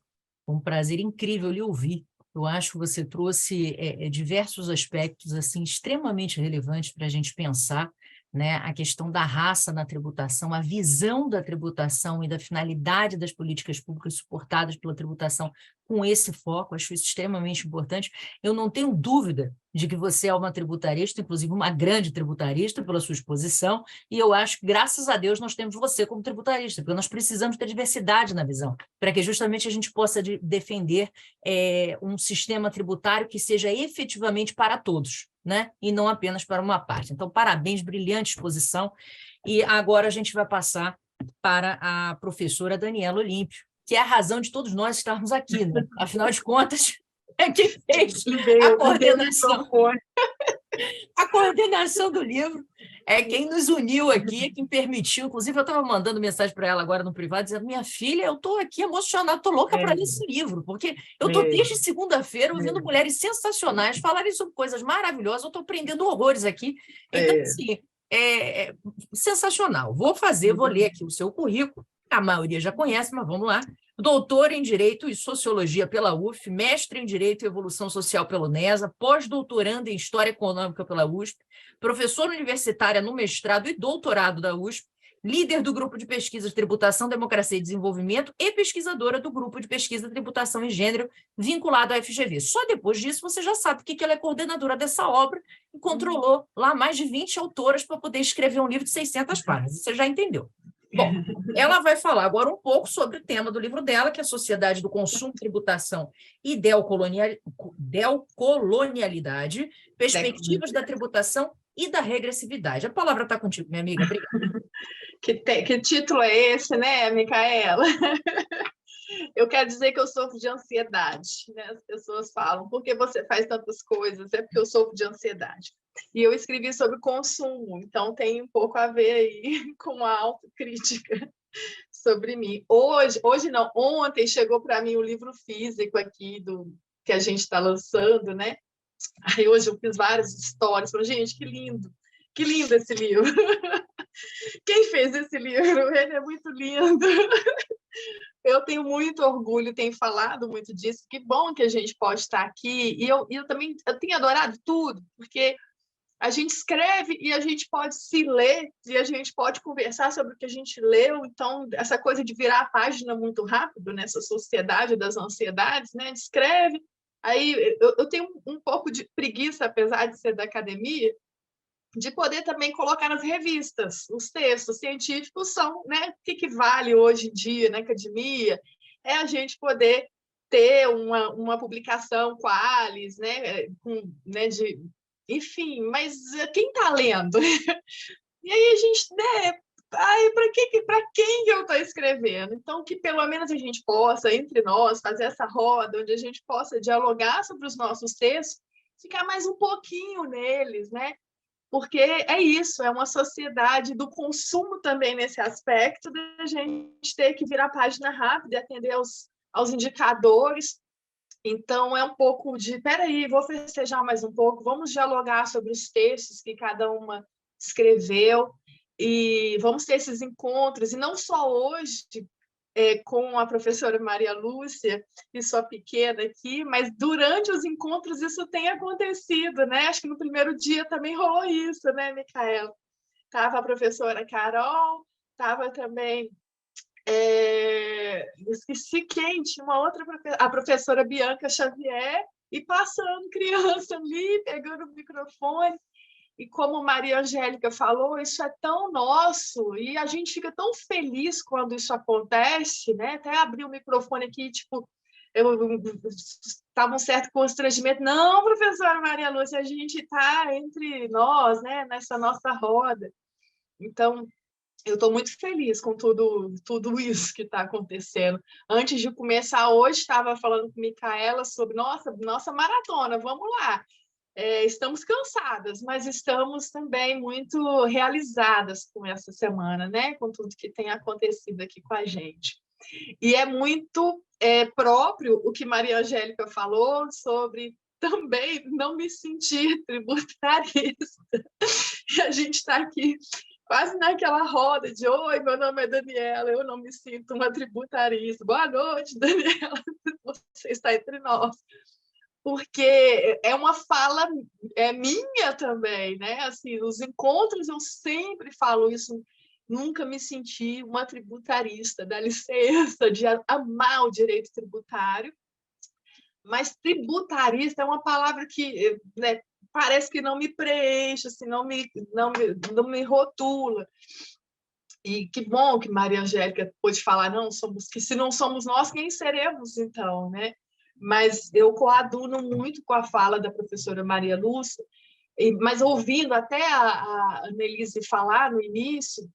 foi um prazer incrível lhe ouvir. Eu acho que você trouxe diversos aspectos assim extremamente relevantes para a gente pensar, né? A questão da raça na tributação, a visão da tributação e da finalidade das políticas públicas suportadas pela tributação com esse foco, acho isso extremamente importante. Eu não tenho dúvida de que você é uma tributarista, inclusive uma grande tributarista pela sua exposição, e eu acho que, graças a Deus, nós temos você como tributarista, porque nós precisamos ter diversidade na visão, para que justamente a gente possa defender um sistema tributário que seja efetivamente para todos, né? E não apenas para uma parte. Então, parabéns, brilhante exposição. E agora a gente vai passar para a professora Daniela Olímpio, que é a razão de todos nós estarmos aqui, né? Afinal de contas, é quem fez a coordenação do livro, é quem nos uniu aqui, é quem permitiu. Inclusive, eu estava mandando mensagem para ela agora no privado, dizendo: minha filha, eu estou aqui emocionada, estou louca para ler esse livro, porque eu estou desde segunda-feira ouvindo mulheres sensacionais falarem sobre coisas maravilhosas, eu estou aprendendo horrores aqui. Então, assim, sensacional. Vou ler aqui o seu currículo, a maioria já conhece, mas vamos lá. Doutor em Direito e Sociologia pela UF, mestre em Direito e Evolução Social pela UNESA, pós-doutorando em História Econômica pela USP, professora universitária no mestrado e doutorado da USP, líder do Grupo de Pesquisa de Tributação, Democracia e Desenvolvimento e pesquisadora do Grupo de Pesquisa Tributação e Gênero, vinculado à FGV. Só depois disso você já sabe que ela é coordenadora dessa obra e controlou lá mais de 20 autoras para poder escrever um livro de 600 páginas. Você já entendeu. Bom, ela vai falar agora um pouco sobre o tema do livro dela, que é a Sociedade do Consumo, Tributação e Delcolonialidade, Perspectivas da Tributação e da Regressividade. A palavra está contigo, minha amiga. Obrigada. Que título é esse, né, Micaela? Eu quero dizer que eu sofro de ansiedade, né? As pessoas falam: por que você faz tantas coisas? É porque eu sofro de ansiedade. E eu escrevi sobre consumo, então tem um pouco a ver aí com a autocrítica sobre mim. Hoje não, ontem chegou para mim o livro físico aqui que a gente está lançando, né? Aí hoje eu fiz várias histórias, falei: gente, que lindo esse livro. Quem fez esse livro? Ele é muito lindo. Eu tenho muito orgulho, tenho falado muito disso. Que bom que a gente pode estar aqui. E eu também tenho adorado tudo, porque a gente escreve e a gente pode se ler e a gente pode conversar sobre o que a gente leu. Então, essa coisa de virar a página muito rápido nessa sociedade das ansiedades, né? Escreve. Aí eu tenho um pouco de preguiça, apesar de ser da academia, de poder também colocar nas revistas. Os textos científicos são, né? O que vale hoje em dia na academia é a gente poder ter uma publicação qualis, né? Enfim, mas quem está lendo? E aí a gente, né? Para quem que eu estou escrevendo? Então, que pelo menos a gente possa, entre nós, fazer essa roda, onde a gente possa dialogar sobre os nossos textos, ficar mais um pouquinho neles, né? Porque é isso, é uma sociedade do consumo também nesse aspecto, da gente ter que virar a página rápida e atender aos indicadores. Então, é um pouco de, peraí, vou festejar mais um pouco, vamos dialogar sobre os textos que cada uma escreveu, e vamos ter esses encontros, e não só hoje, com a professora Maria Lúcia e sua pequena aqui, mas durante os encontros isso tem acontecido, né? Acho que no primeiro dia também rolou isso, né, Micaela? Estava a professora Carol, estava também... esqueci quem, tinha uma outra a professora Bianca Xavier, e passando criança ali, pegando o microfone. E como Maria Angélica falou, isso é tão nosso, e a gente fica tão feliz quando isso acontece, né? Até abri o microfone aqui, tipo, eu estava um certo constrangimento. Não, professora Maria Lúcia, a gente está entre nós, né? Nessa nossa roda. Então, eu estou muito feliz com tudo isso que está acontecendo. Antes de começar hoje, estava falando com a Micaela sobre nossa maratona, vamos lá. Estamos cansadas, mas estamos também muito realizadas com essa semana, né? Com tudo que tem acontecido aqui com a gente. E é muito próprio o que Maria Angélica falou sobre também não me sentir tributarista. E a gente está aqui quase naquela roda de oi, meu nome é Daniela, eu não me sinto uma tributarista. Boa noite, Daniela, você está entre nós. Porque é uma fala minha também, né? Assim, nos encontros eu sempre falo isso, nunca me senti uma tributarista, dá licença, de amar o direito tributário, mas tributarista é uma palavra que, né, parece que não me preenche, assim, não me rotula. E que bom que Maria Angélica pôde falar, que se não somos nós, quem seremos então, né? Mas eu coaduno muito com a fala da professora Maria Lúcia, mas ouvindo até a Annelise falar no início,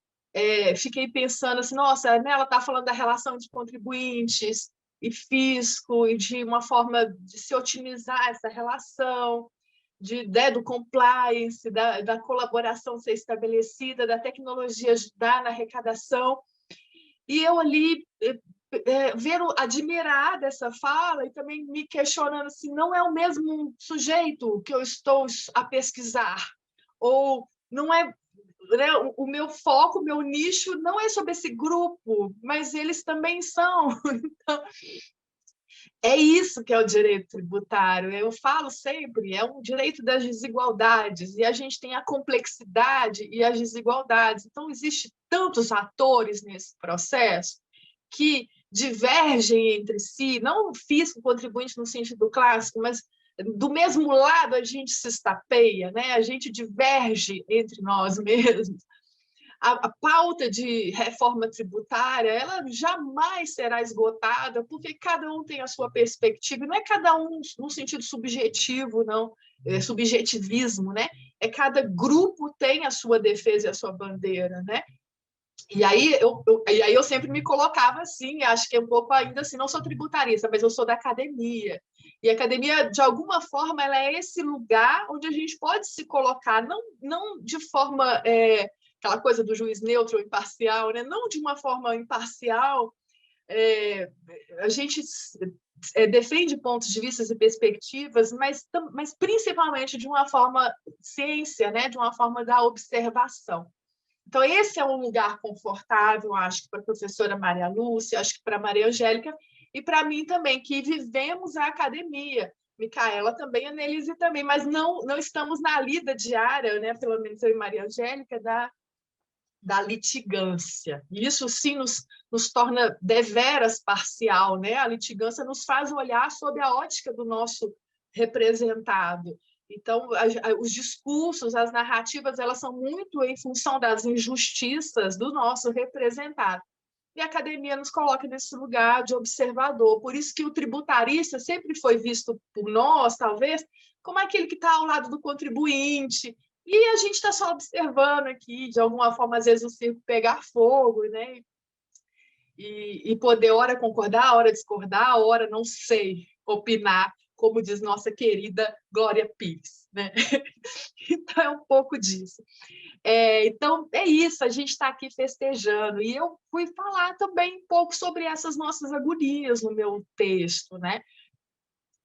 fiquei pensando assim, nossa, né, ela está falando da relação de contribuintes e fisco, e de uma forma de se otimizar essa relação, do compliance, da colaboração ser estabelecida, da tecnologia ajudar na arrecadação. E eu ali admirada essa fala e também me questionando se não é o mesmo sujeito que eu estou a pesquisar, ou não é, né, o meu foco, o meu nicho não é sobre esse grupo, mas eles também são. Então, é isso que é o direito tributário. Eu falo sempre, é um direito das desigualdades, e a gente tem a complexidade e as desigualdades. Então, existem tantos atores nesse processo que divergem entre si, não o fisco contribuinte no sentido clássico, mas do mesmo lado a gente se estapeia, né? A gente diverge entre nós mesmos. A pauta de reforma tributária, ela jamais será esgotada, porque cada um tem a sua perspectiva, não é cada um no sentido subjetivo, não, subjetivismo, né? É cada grupo tem a sua defesa e a sua bandeira, né? E aí eu sempre me colocava assim, acho que é um pouco ainda assim, não sou tributarista, mas eu sou da academia. E a academia, de alguma forma, ela é esse lugar onde a gente pode se colocar, não de forma, aquela coisa do juiz neutro ou imparcial, né? Não de uma forma imparcial, a gente defende pontos de vista e perspectivas, mas principalmente de uma forma ciência, né? De uma forma da observação. Então, esse é um lugar confortável, acho que para a professora Maria Lúcia, acho que para a Maria Angélica, e para mim também, que vivemos a academia. Micaela também, a Annelise também, mas não estamos na lida diária, né, pelo menos eu e Maria Angélica, da litigância. E isso, sim, nos torna deveras parcial, né? A litigância nos faz olhar sob a ótica do nosso representado. Então, os discursos, as narrativas, elas são muito em função das injustiças do nosso representado. E a academia nos coloca nesse lugar de observador. Por isso que o tributarista sempre foi visto por nós, talvez, como aquele que está ao lado do contribuinte. E a gente está só observando aqui, de alguma forma, às vezes o circo pegar fogo, né? E poder, hora concordar, hora discordar, hora não sei, opinar, como diz nossa querida Glória Pires, né? Então, é um pouco disso. Então, é isso, a gente está aqui festejando. E eu fui falar também um pouco sobre essas nossas agonias no meu texto, né?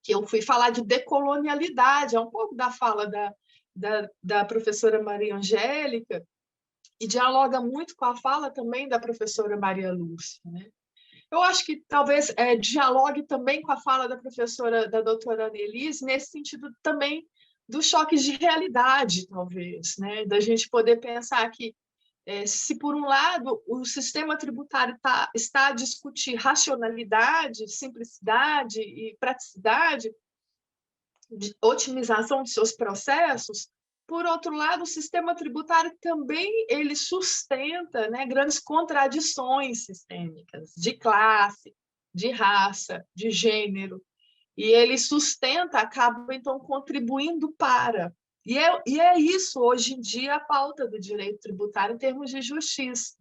Que eu fui falar de decolonialidade, é um pouco da fala da professora Maria Angélica, e dialoga muito com a fala também da professora Maria Lúcia, né? Eu acho que talvez dialogue também com a fala da professora, da doutora Annelise, nesse sentido também dos choques de realidade, talvez, né? Da gente poder pensar que, se por um lado o sistema tributário está a discutir racionalidade, simplicidade e praticidade, de otimização de seus processos, por outro lado, o sistema tributário também ele sustenta, né, grandes contradições sistêmicas de classe, de raça, de gênero, e ele sustenta, acaba então contribuindo para. E é isso, hoje em dia, a pauta do direito tributário em termos de justiça.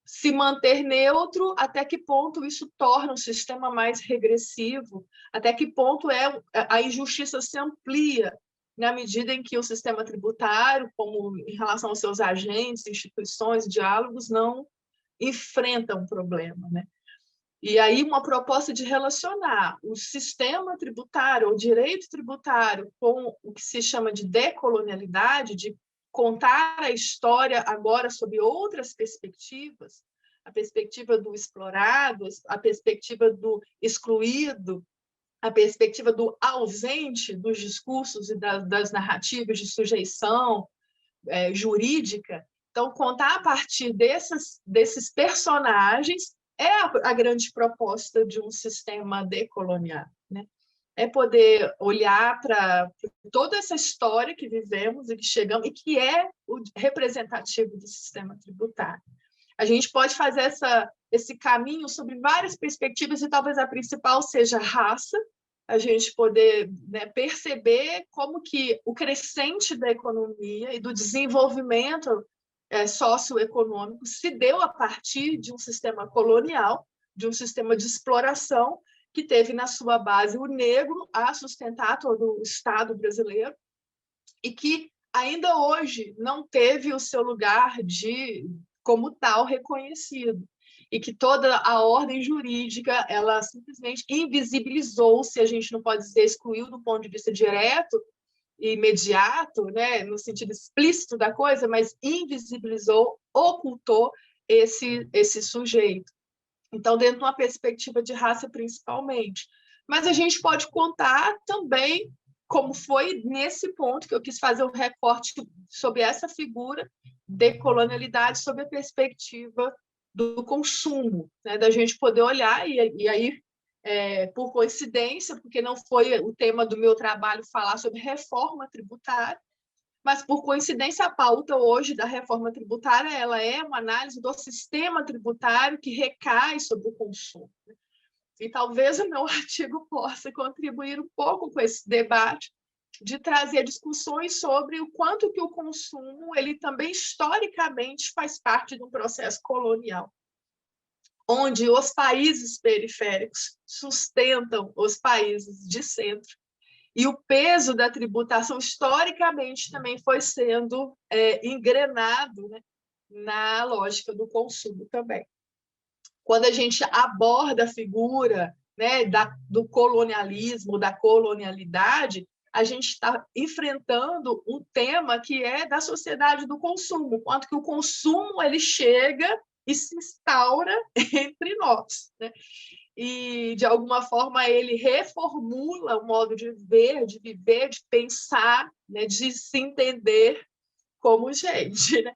Se manter neutro, até que ponto isso torna o sistema mais regressivo, até que ponto a injustiça se amplia na medida em que o sistema tributário, como em relação aos seus agentes, instituições, diálogos, não enfrenta um problema, né? E aí uma proposta de relacionar o sistema tributário, o direito tributário, com o que se chama de decolonialidade, de contar a história agora sob outras perspectivas, a perspectiva do explorado, a perspectiva do excluído, a perspectiva do ausente dos discursos e das narrativas de sujeição jurídica. Então, contar a partir desses personagens é a grande proposta de um sistema decolonial, né? É poder olhar para toda essa história que vivemos e que chegamos, e que é o representativo do sistema tributário. A gente pode fazer esse caminho sobre várias perspectivas, e talvez a principal seja raça, a gente poder, né, perceber como que o crescente da economia e do desenvolvimento socioeconômico se deu a partir de um sistema colonial, de um sistema de exploração que teve na sua base o negro a sustentar todo o Estado brasileiro e que ainda hoje não teve o seu lugar como tal reconhecido, e que toda a ordem jurídica ela simplesmente invisibilizou, se a gente não pode dizer excluiu do ponto de vista direto e imediato, né, no sentido explícito da coisa, mas invisibilizou, ocultou esse sujeito. Então, dentro de uma perspectiva de raça, principalmente. Mas a gente pode contar também, como foi nesse ponto que eu quis fazer um recorte sobre essa figura de colonialidade, sob a perspectiva do consumo, né, da gente poder olhar, e aí, por coincidência, porque não foi o tema do meu trabalho falar sobre reforma tributária, mas, por coincidência, a pauta hoje da reforma tributária ela é uma análise do sistema tributário que recai sobre o consumo. E talvez o meu artigo possa contribuir um pouco com esse debate, de trazer discussões sobre o quanto que o consumo ele também, historicamente, faz parte de um processo colonial, onde os países periféricos sustentam os países de centro. E o peso da tributação, historicamente, também foi sendo engrenado, né, na lógica do consumo também. Quando a gente aborda a figura, né, do colonialismo, da colonialidade, a gente está enfrentando um tema que é da sociedade do consumo, quanto que o consumo ele chega e se instaura entre nós, né? E, de alguma forma, ele reformula o modo de ver, de viver, de pensar, né, de se entender como gente, né?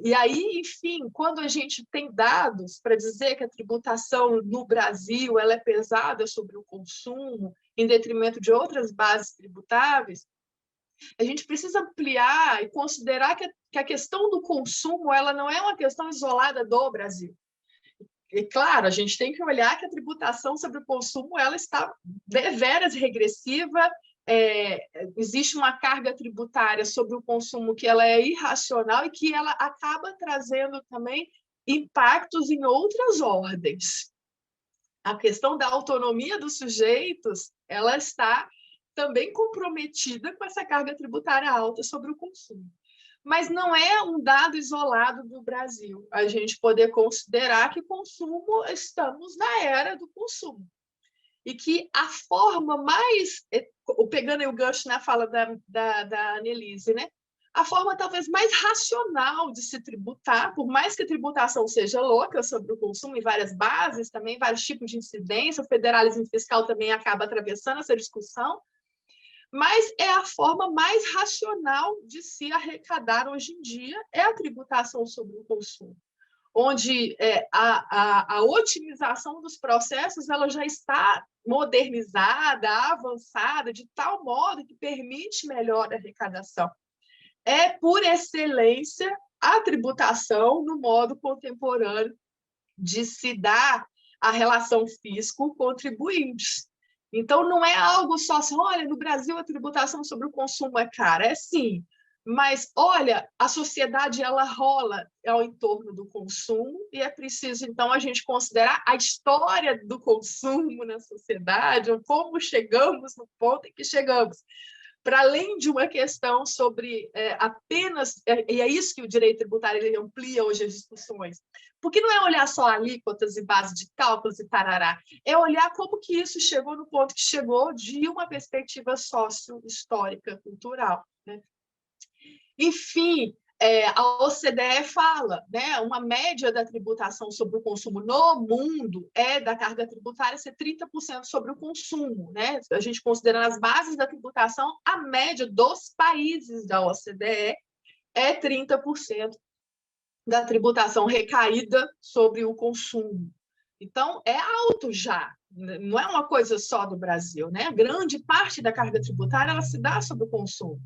E aí, enfim, quando a gente tem dados para dizer que a tributação no Brasil ela é pesada sobre o consumo, em detrimento de outras bases tributáveis, a gente precisa ampliar e considerar que a questão do consumo ela não é uma questão isolada do Brasil. E, claro, a gente tem que olhar que a tributação sobre o consumo ela está deveras regressiva. Existe uma carga tributária sobre o consumo que ela é irracional e que ela acaba trazendo também impactos em outras ordens. A questão da autonomia dos sujeitos ela está também comprometida com essa carga tributária alta sobre o consumo. Mas não é um dado isolado do Brasil a gente poder considerar que consumo, estamos na era do consumo. E que a forma mais, pegando aí o gancho na fala da Annelise, né? A forma talvez mais racional de se tributar, por mais que a tributação seja louca sobre o consumo, em várias bases também, vários tipos de incidência, o federalismo fiscal também acaba atravessando essa discussão, mas é a forma mais racional de se arrecadar hoje em dia, é a tributação sobre o consumo, onde a otimização dos processos ela já está modernizada, avançada, de tal modo que permite melhor arrecadação. É, por excelência, a tributação no modo contemporâneo de se dar a relação fisco-contribuintes. Então, não é algo só assim, olha, no Brasil a tributação sobre o consumo é cara. É sim, mas, olha, a sociedade ela rola ao entorno do consumo e é preciso, então, a gente considerar a história do consumo na sociedade, como chegamos no ponto em que chegamos. para além de uma questão sobre apenas, e é isso que o direito tributário ele amplia hoje as discussões, porque não é olhar só alíquotas e base de cálculos e tarará, é olhar como que isso chegou no ponto que chegou de uma perspectiva sócio-histórica, cultural, né? Enfim, a OCDE fala, né, uma média da tributação sobre o consumo no mundo da carga tributária ser 30% sobre o consumo, né? A gente considerando as bases da tributação, a média dos países da OCDE é 30% da tributação recaída sobre o consumo. Então, é alto já, não é uma coisa só do Brasil, né? Grande parte da carga tributária ela se dá sobre o consumo.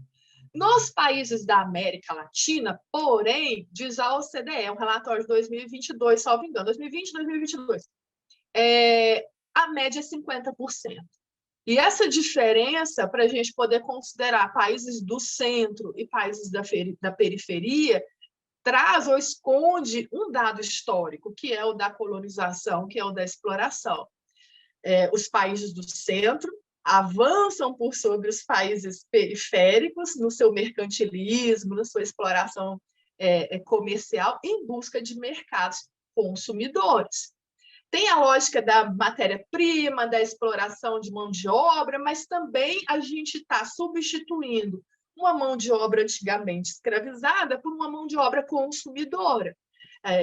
Nos países da América Latina, porém, diz a OCDE, um relatório de 2022, salvo engano, 2020, 2022, a média é 50%. E essa diferença, para a gente poder considerar países do centro e países da periferia, traz ou esconde um dado histórico, que é o da colonização, que é o da exploração. Os países do centro avançam por sobre os países periféricos no seu mercantilismo, na sua exploração comercial, em busca de mercados consumidores. Tem a lógica da matéria-prima, da exploração de mão de obra, mas também a gente está substituindo uma mão de obra antigamente escravizada por uma mão de obra consumidora.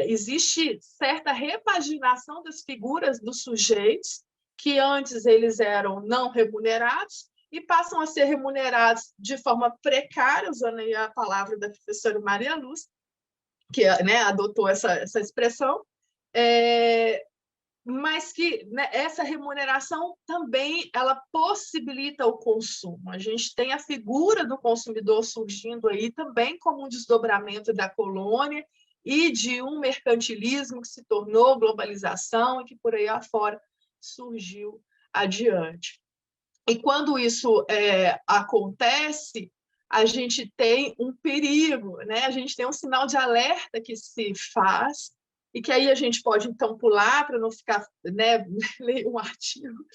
Existe certa repaginação das figuras dos sujeitos, que antes eles eram não remunerados e passam a ser remunerados de forma precária, usando aí a palavra da professora Maria Luz, que, né, adotou essa expressão, mas que, né, essa remuneração também ela possibilita o consumo. A gente tem a figura do consumidor surgindo aí também como um desdobramento da colônia e de um mercantilismo que se tornou globalização e que por aí afora surgiu adiante. E quando isso acontece, a gente tem um perigo, né? A gente tem um sinal de alerta que se faz, e que aí a gente pode, então, pular para não ficar, né, ler um artigo,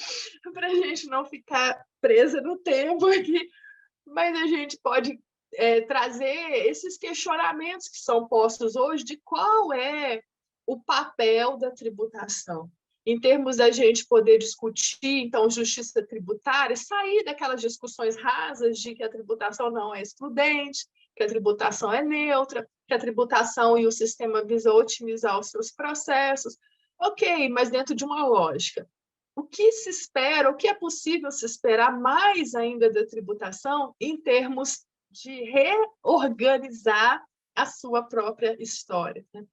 para a gente não ficar presa no tempo aqui, mas a gente pode trazer esses questionamentos que são postos hoje de qual é o papel da tributação. Em termos da gente poder discutir, então, justiça tributária, sair daquelas discussões rasas de que a tributação não é excludente, que a tributação é neutra, que a tributação e o sistema visam otimizar os seus processos. Ok, mas dentro de uma lógica. O que se espera, o que é possível se esperar mais ainda da tributação em termos de reorganizar a sua própria história, né?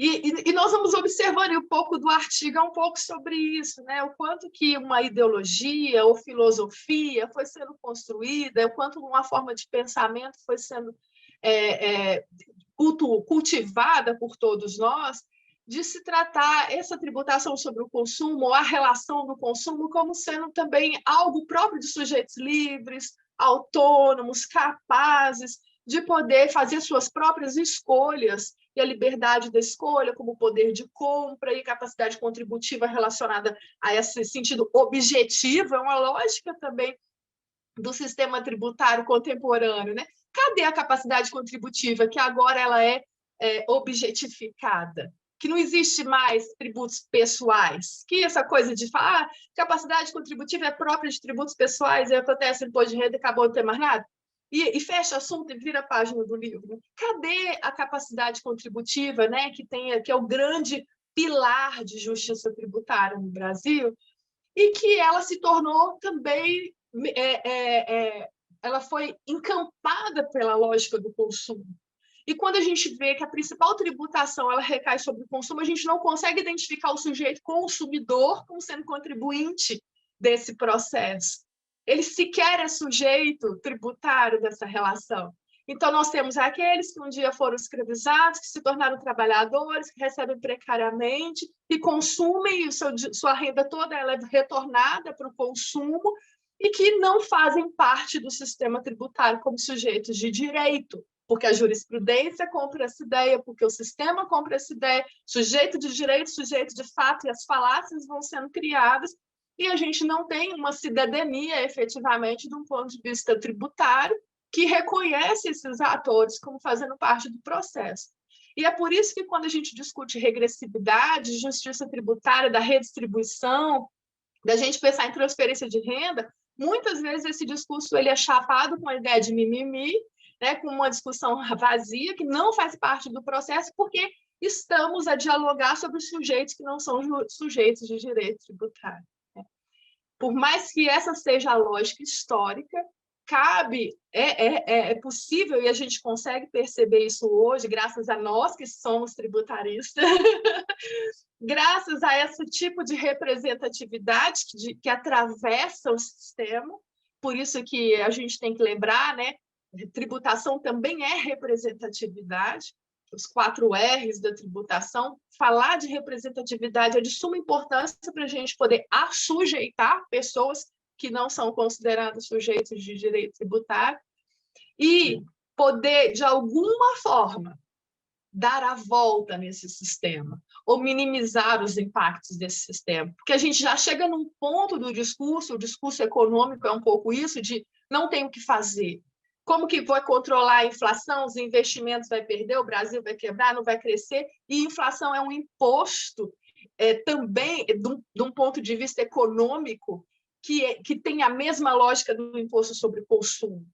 E nós vamos observando, e um pouco do artigo é um pouco sobre isso, né? O quanto que uma ideologia ou filosofia foi sendo construída, o quanto uma forma de pensamento foi sendo cultivada por todos nós, de se tratar essa tributação sobre o consumo, ou a relação do consumo, como sendo também algo próprio de sujeitos livres, autônomos, capazes de poder fazer suas próprias escolhas, e a liberdade da escolha como poder de compra e capacidade contributiva relacionada a esse sentido objetivo, é uma lógica também do sistema tributário contemporâneo, né? Cadê a capacidade contributiva, que agora ela é objetificada? Que não existe mais tributos pessoais, que essa coisa de falar capacidade contributiva é própria de tributos pessoais, e acontece depois de renda e acabou de ter mais nada? E fecha o assunto e vira a página do livro. Cadê a capacidade contributiva, né, que é o grande pilar de justiça tributária no Brasil, e que ela se tornou também, ela foi encampada pela lógica do consumo. E quando a gente vê que a principal tributação ela recai sobre o consumo, a gente não consegue identificar o sujeito consumidor como sendo contribuinte desse processo. Ele sequer é sujeito tributário dessa relação. Então, nós temos aqueles que um dia foram escravizados, que se tornaram trabalhadores, que recebem precariamente, que consumem, e sua renda toda ela é retornada para o consumo, e que não fazem parte do sistema tributário como sujeitos de direito, porque a jurisprudência compra essa ideia, porque o sistema compra essa ideia, sujeito de direito, sujeito de fato, e as falácias vão sendo criadas, e a gente não tem uma cidadania, efetivamente, de um ponto de vista tributário, que reconhece esses atores como fazendo parte do processo. E é por isso que, quando a gente discute regressividade, justiça tributária, da redistribuição, da gente pensar em transferência de renda, muitas vezes esse discurso ele é chapado com a ideia de mimimi, né, com uma discussão vazia, que não faz parte do processo, porque estamos a dialogar sobre os sujeitos que não são sujeitos de direito tributário. Né? Por mais que essa seja a lógica histórica, é possível, e a gente consegue perceber isso hoje, graças a nós que somos tributaristas, graças a esse tipo de representatividade que atravessa o sistema. Por isso que a gente tem que lembrar, né? Tributação também é representatividade, os 4 R's da tributação. Falar de representatividade é de suma importância para a gente poder assujeitar pessoas que não são considerados sujeitos de direito tributário e poder, de alguma forma, dar a volta nesse sistema ou minimizar os impactos desse sistema. Porque a gente já chega num ponto do discurso, o discurso econômico é um pouco isso, de não tem o que fazer. Como que vai controlar a inflação? Os investimentos vai perder, o Brasil vai quebrar, não vai crescer. E inflação é um imposto também, de um ponto de vista econômico, que tem a mesma lógica do imposto sobre consumo.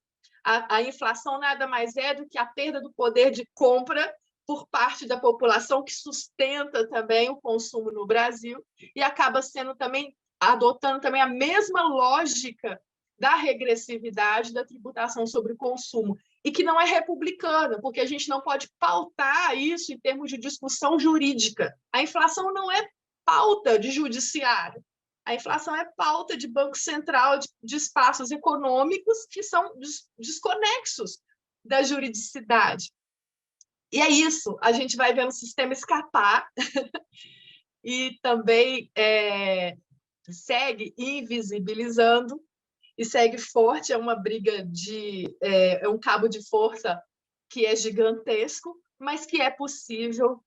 A inflação nada mais é do que a perda do poder de compra por parte da população, que sustenta também o consumo no Brasil e acaba sendo também, adotando também a mesma lógica da regressividade da tributação sobre o consumo, e que não é republicana, porque a gente não pode pautar isso em termos de discussão jurídica. A inflação não é pauta de judiciário, a inflação é pauta de Banco Central, de espaços econômicos que são desconexos da juridicidade. E é isso, a gente vai vendo o sistema escapar e também segue invisibilizando e segue forte, é uma briga é um cabo de força que é gigantesco, mas que é possível,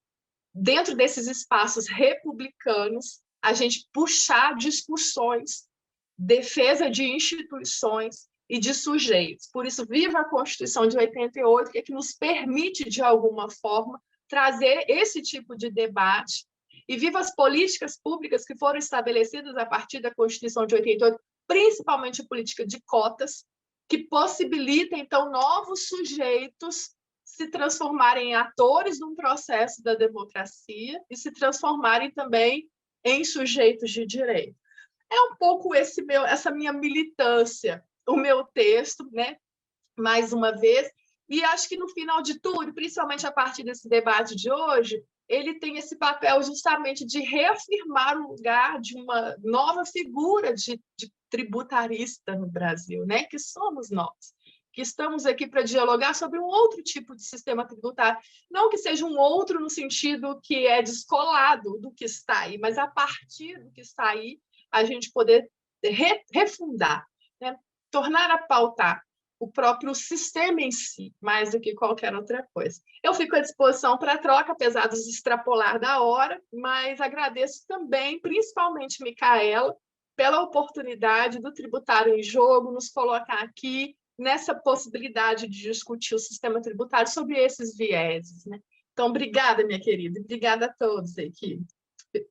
dentro desses espaços republicanos, a gente puxar discussões, defesa de instituições e de sujeitos. Por isso, viva a Constituição de 88, que nos permite, de alguma forma, trazer esse tipo de debate, e viva as políticas públicas que foram estabelecidas a partir da Constituição de 88, principalmente a política de cotas, que possibilita, então, novos sujeitos se transformarem em atores num processo da democracia e se transformarem também em sujeitos de direito. É um pouco essa minha militância, o meu texto, né? Mais uma vez, e acho que no final de tudo, principalmente a partir desse debate de hoje, ele tem esse papel justamente de reafirmar o lugar de uma nova figura de tributarista no Brasil, né? Que somos nós, que estamos aqui para dialogar sobre um outro tipo de sistema tributário, não que seja um outro no sentido que é descolado do que está aí, mas a partir do que está aí, a gente poder refundar, né? Tornar a pautar o próprio sistema em si, mais do que qualquer outra coisa. Eu fico à disposição para troca, apesar dos extrapolar da hora, mas agradeço também, principalmente, Micaela, pela oportunidade do Tributário em Jogo, nos colocar aqui nessa possibilidade de discutir o sistema tributário sobre esses vieses, né? Então, obrigada, minha querida, obrigada a todos aí que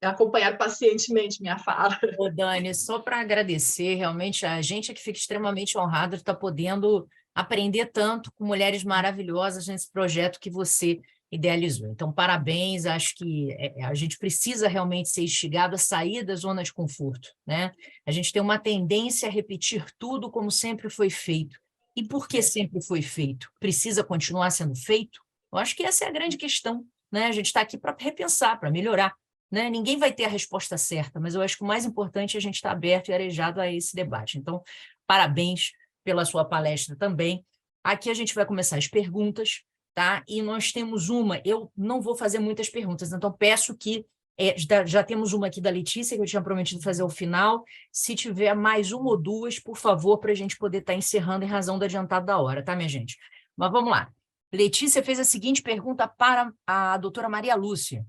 acompanharam pacientemente minha fala. Ô, Dani, só para agradecer, realmente, a gente é que fica extremamente honrado de estar podendo aprender tanto com mulheres maravilhosas nesse projeto que você idealizou. Então, parabéns, acho que a gente precisa realmente ser instigado a sair da zona de conforto, né? A gente tem uma tendência a repetir tudo como sempre foi feito. E por que sempre foi feito? Precisa continuar sendo feito? Eu acho que essa é a grande questão, né? A gente está aqui para repensar, para melhorar. Né? Ninguém vai ter a resposta certa, mas eu acho que o mais importante é a gente estar aberto e arejado a esse debate. Então, parabéns pela sua palestra também. Aqui a gente vai começar as perguntas, tá? E nós temos uma, eu não vou fazer muitas perguntas, então peço que, já temos uma aqui da Letícia, que eu tinha prometido fazer ao final, se tiver mais uma ou duas, por favor, para a gente poder estar encerrando em razão do adiantado da hora, tá, minha gente? Mas vamos lá. Letícia fez a seguinte pergunta para a doutora Maria Lúcia.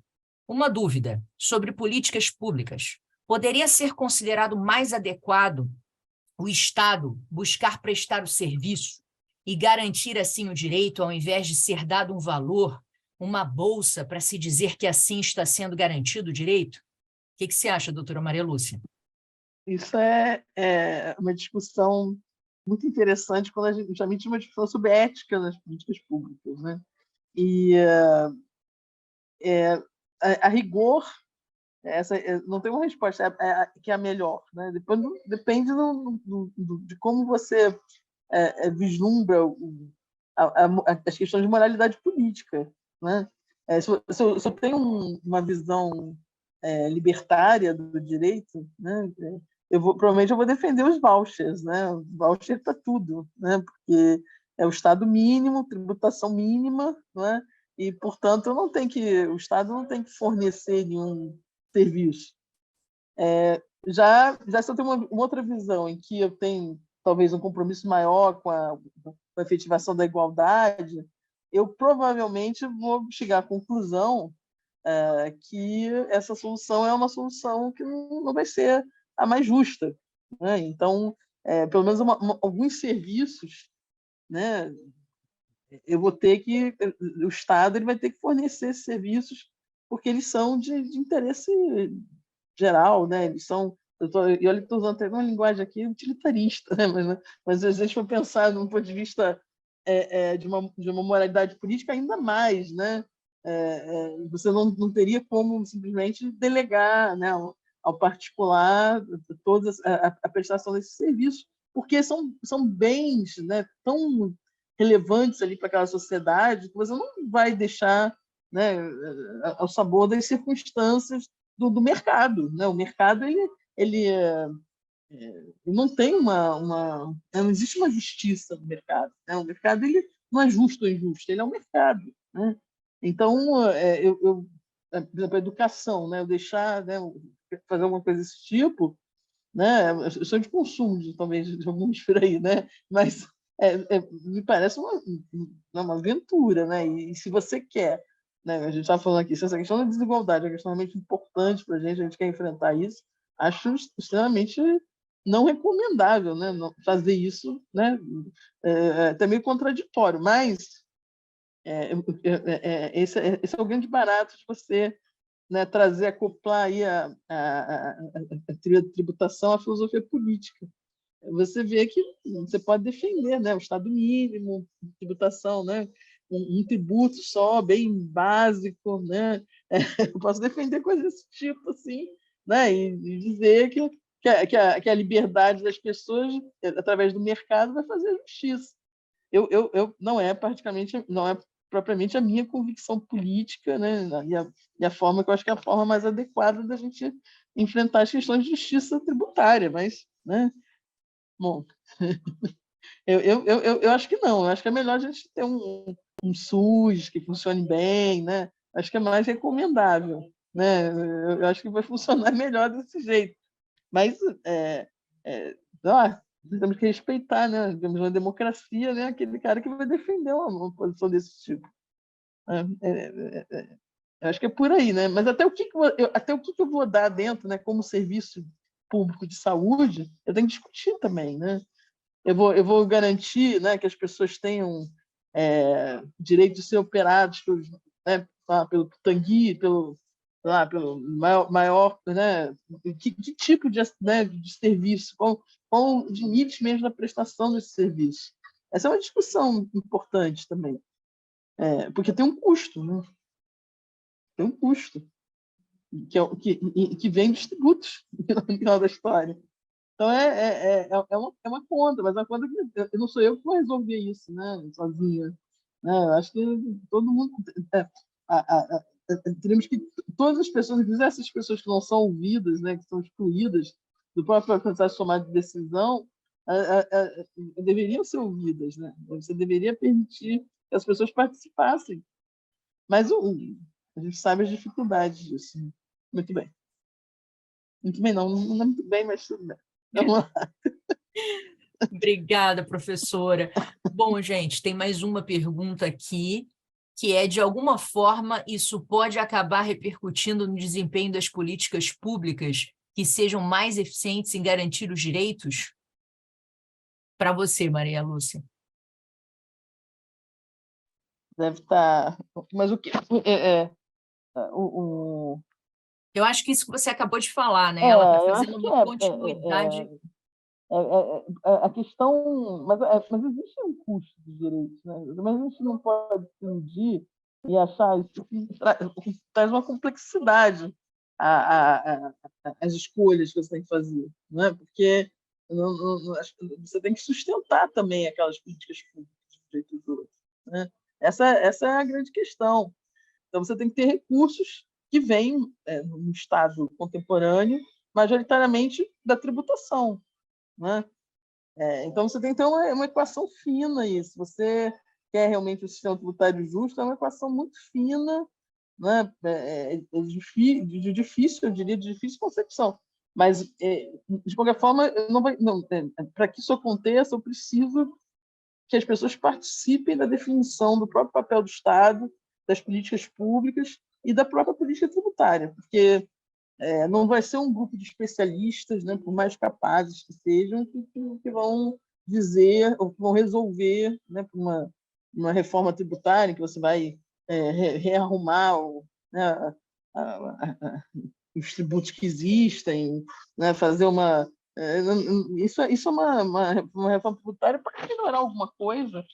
Uma dúvida sobre políticas públicas. Poderia ser considerado mais adequado o Estado buscar prestar o serviço e garantir assim o direito, ao invés de ser dado um valor, uma bolsa para se dizer que assim está sendo garantido o direito? O que você acha, doutora Maria Lúcia? Isso é uma discussão muito interessante quando a gente justamente uma discussão sobre ética nas políticas públicas, né? E a rigor, não tem uma resposta que é a melhor, né? Depois depende de como você vislumbra as questões de moralidade política, né? Se eu tenho uma visão libertária do direito, né? Provavelmente eu vou defender os vouchers, né? O voucher para tudo, né? Porque é o Estado mínimo, tributação mínima, né? E, portanto, o Estado não tem que fornecer nenhum serviço. Já se eu tenho uma outra visão em que eu tenho talvez um compromisso maior com a efetivação da igualdade, eu provavelmente vou chegar à conclusão que essa solução é uma solução que não vai ser a mais justa, né? Então, pelo menos alguns serviços, né, o Estado ele vai ter que fornecer esses serviços porque eles são de interesse geral, né? Eles são, e olha, estou usando até uma linguagem aqui utilitarista, né? Mas a gente for pensar de um ponto de vista de uma moralidade política ainda mais, né? Você não teria como simplesmente delegar, né, ao particular toda a prestação desses serviços, porque são bens, né, tão relevantes ali para aquela sociedade que você não vai deixar, né, ao sabor das circunstâncias do mercado, né? O mercado ele não tem não existe uma justiça no mercado, né? O mercado ele não é justo ou injusto, ele é um mercado, né? Então por exemplo, a educação, né? Eu deixar, né, fazer alguma coisa desse tipo, né? Eu sou de consumo, talvez de alguns por aí, né? Mas me parece uma aventura, né? E se você quer, né? A gente estava falando aqui, se essa questão da desigualdade é uma questão realmente importante para a gente quer enfrentar isso, acho extremamente não recomendável, né? Fazer isso, né? Até meio contraditório, mas esse é o grande barato de você, né, acoplar aí a tributação à filosofia política. Você vê que você pode defender, né, o Estado mínimo, tributação, né, um tributo só, bem básico, né? Eu posso defender coisas desse tipo, assim, né, e dizer que a liberdade das pessoas, através do mercado, vai fazer justiça. Não é propriamente a minha convicção política, né, e a forma que eu acho que é a forma mais adequada da gente enfrentar as questões de justiça tributária, mas, né, bom, eu acho que não. Eu acho que é melhor a gente ter um SUS que funcione bem, né? Acho que é mais recomendável, né? Eu acho que vai funcionar melhor desse jeito. Mas temos que respeitar, né? Temos uma democracia, né? Aquele cara que vai defender uma posição desse tipo. Eu acho que é por aí, né? Mas até o que eu vou dar dentro, né? Como serviço público de saúde, eu tenho que discutir também, né? Eu vou garantir, né, que as pessoas tenham direito de ser operados pelo Tangui, pelo maior, né, que tipo de serviço, qual o limite mesmo da prestação desse serviço. Essa é uma discussão importante também, porque tem um custo, né? Tem um custo que vem dos tributos no final da história. Então, é uma conta, mas é uma conta que não sou eu que vou resolver isso, né, sozinha. Né? Eu acho que todo mundo... teremos que todas as pessoas, inclusive essas pessoas que não são ouvidas, né, que são excluídas do próprio processo de tomada de decisão, deveriam ser ouvidas, né? Você deveria permitir que as pessoas participassem. Mas a gente sabe as dificuldades disso. Muito bem. Muito bem, não é muito bem, mas tudo bem. Vamos lá. Obrigada, professora. Bom, gente, tem mais uma pergunta aqui, que é, de alguma forma, isso pode acabar repercutindo no desempenho das políticas públicas que sejam mais eficientes em garantir os direitos? Para você, Maria Lúcia. Deve estar... Mas o que... o... Eu acho que isso que você acabou de falar, né? Ela está eu fazendo acho que uma continuidade. a questão... Mas existe um custo de direitos, né? Mas a gente não pode se iludir e achar isso que traz uma complexidade às escolhas que você tem que fazer, né? Porque você tem que sustentar também aquelas políticas públicas de direitos dos outros, né? Essa é a grande questão. Então, você tem que ter recursos que vêm no Estado contemporâneo, majoritariamente da tributação, né? Então, você tem que ter uma equação fina aí. Se você quer realmente um sistema tributário justo, é uma equação muito fina, né? De difícil, eu diria, de difícil concepção. Mas, de qualquer forma, para que isso aconteça, eu preciso que as pessoas participem da definição do próprio papel do Estado, das políticas públicas e da própria política tributária, porque não vai ser um grupo de especialistas, né, por mais capazes que sejam, que vão dizer ou que vão resolver, né, por uma reforma tributária que você vai rearrumar né, os tributos que existem, né, fazer uma... Isso é uma reforma tributária para melhorar alguma coisa,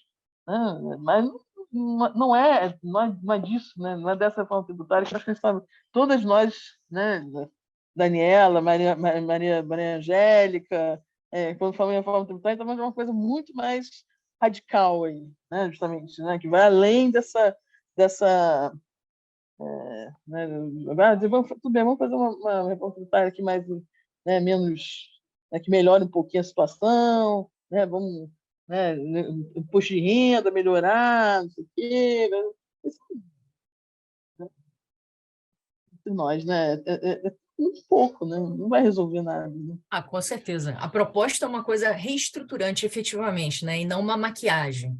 né? Mas não é disso, né? Não é dessa reforma tributária que acho que a gente fala, todas nós, né? Daniela, Maria Angélica, quando falamos em reforma tributária, estamos falando de uma coisa muito mais radical aí, né? Justamente, né? Que vai além dessa né? Tudo bem, vamos fazer uma reforma tributária aqui mais, né, menos, né, que melhore um pouquinho a situação, né? Vamos, né, imposto de renda melhorar, não sei o quê, né? Isso, entre nós, né? Muito pouco, né? Não vai resolver nada, né? Com certeza. A proposta é uma coisa reestruturante, efetivamente, né? E não uma maquiagem.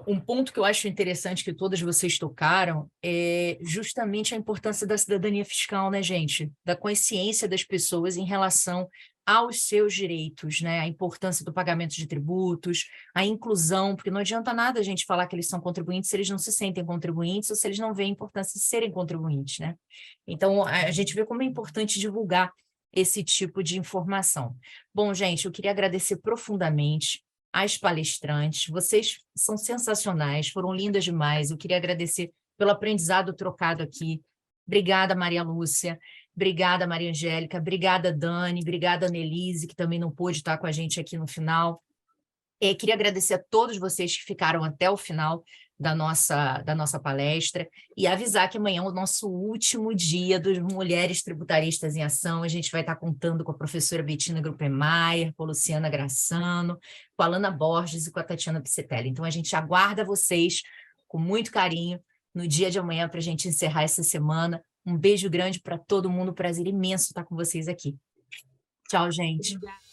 Um ponto que eu acho interessante que todas vocês tocaram é justamente a importância da cidadania fiscal, né, gente? Da consciência das pessoas em relação aos seus direitos, né? A importância do pagamento de tributos, a inclusão, porque não adianta nada a gente falar que eles são contribuintes se eles não se sentem contribuintes ou se eles não veem a importância de serem contribuintes, né? Então, a gente vê como é importante divulgar esse tipo de informação. Bom, gente, eu queria agradecer profundamente as palestrantes, vocês são sensacionais, foram lindas demais, eu queria agradecer pelo aprendizado trocado aqui. Obrigada, Maria Lúcia, obrigada, Maria Angélica, obrigada, Dani, obrigada, Annelise, que também não pôde estar com a gente aqui no final. Queria agradecer a todos vocês que ficaram até o final da nossa palestra e avisar que amanhã é o nosso último dia dos Mulheres Tributaristas em Ação. A gente vai estar contando com a professora Bettina Gruppemeyer, com a Luciana Grassano, com a Alana Borges e com a Tatiana Piscitelli. Então, a gente aguarda vocês com muito carinho no dia de amanhã para a gente encerrar essa semana. Um beijo grande para todo mundo, prazer imenso estar com vocês aqui. Tchau, gente. Obrigada.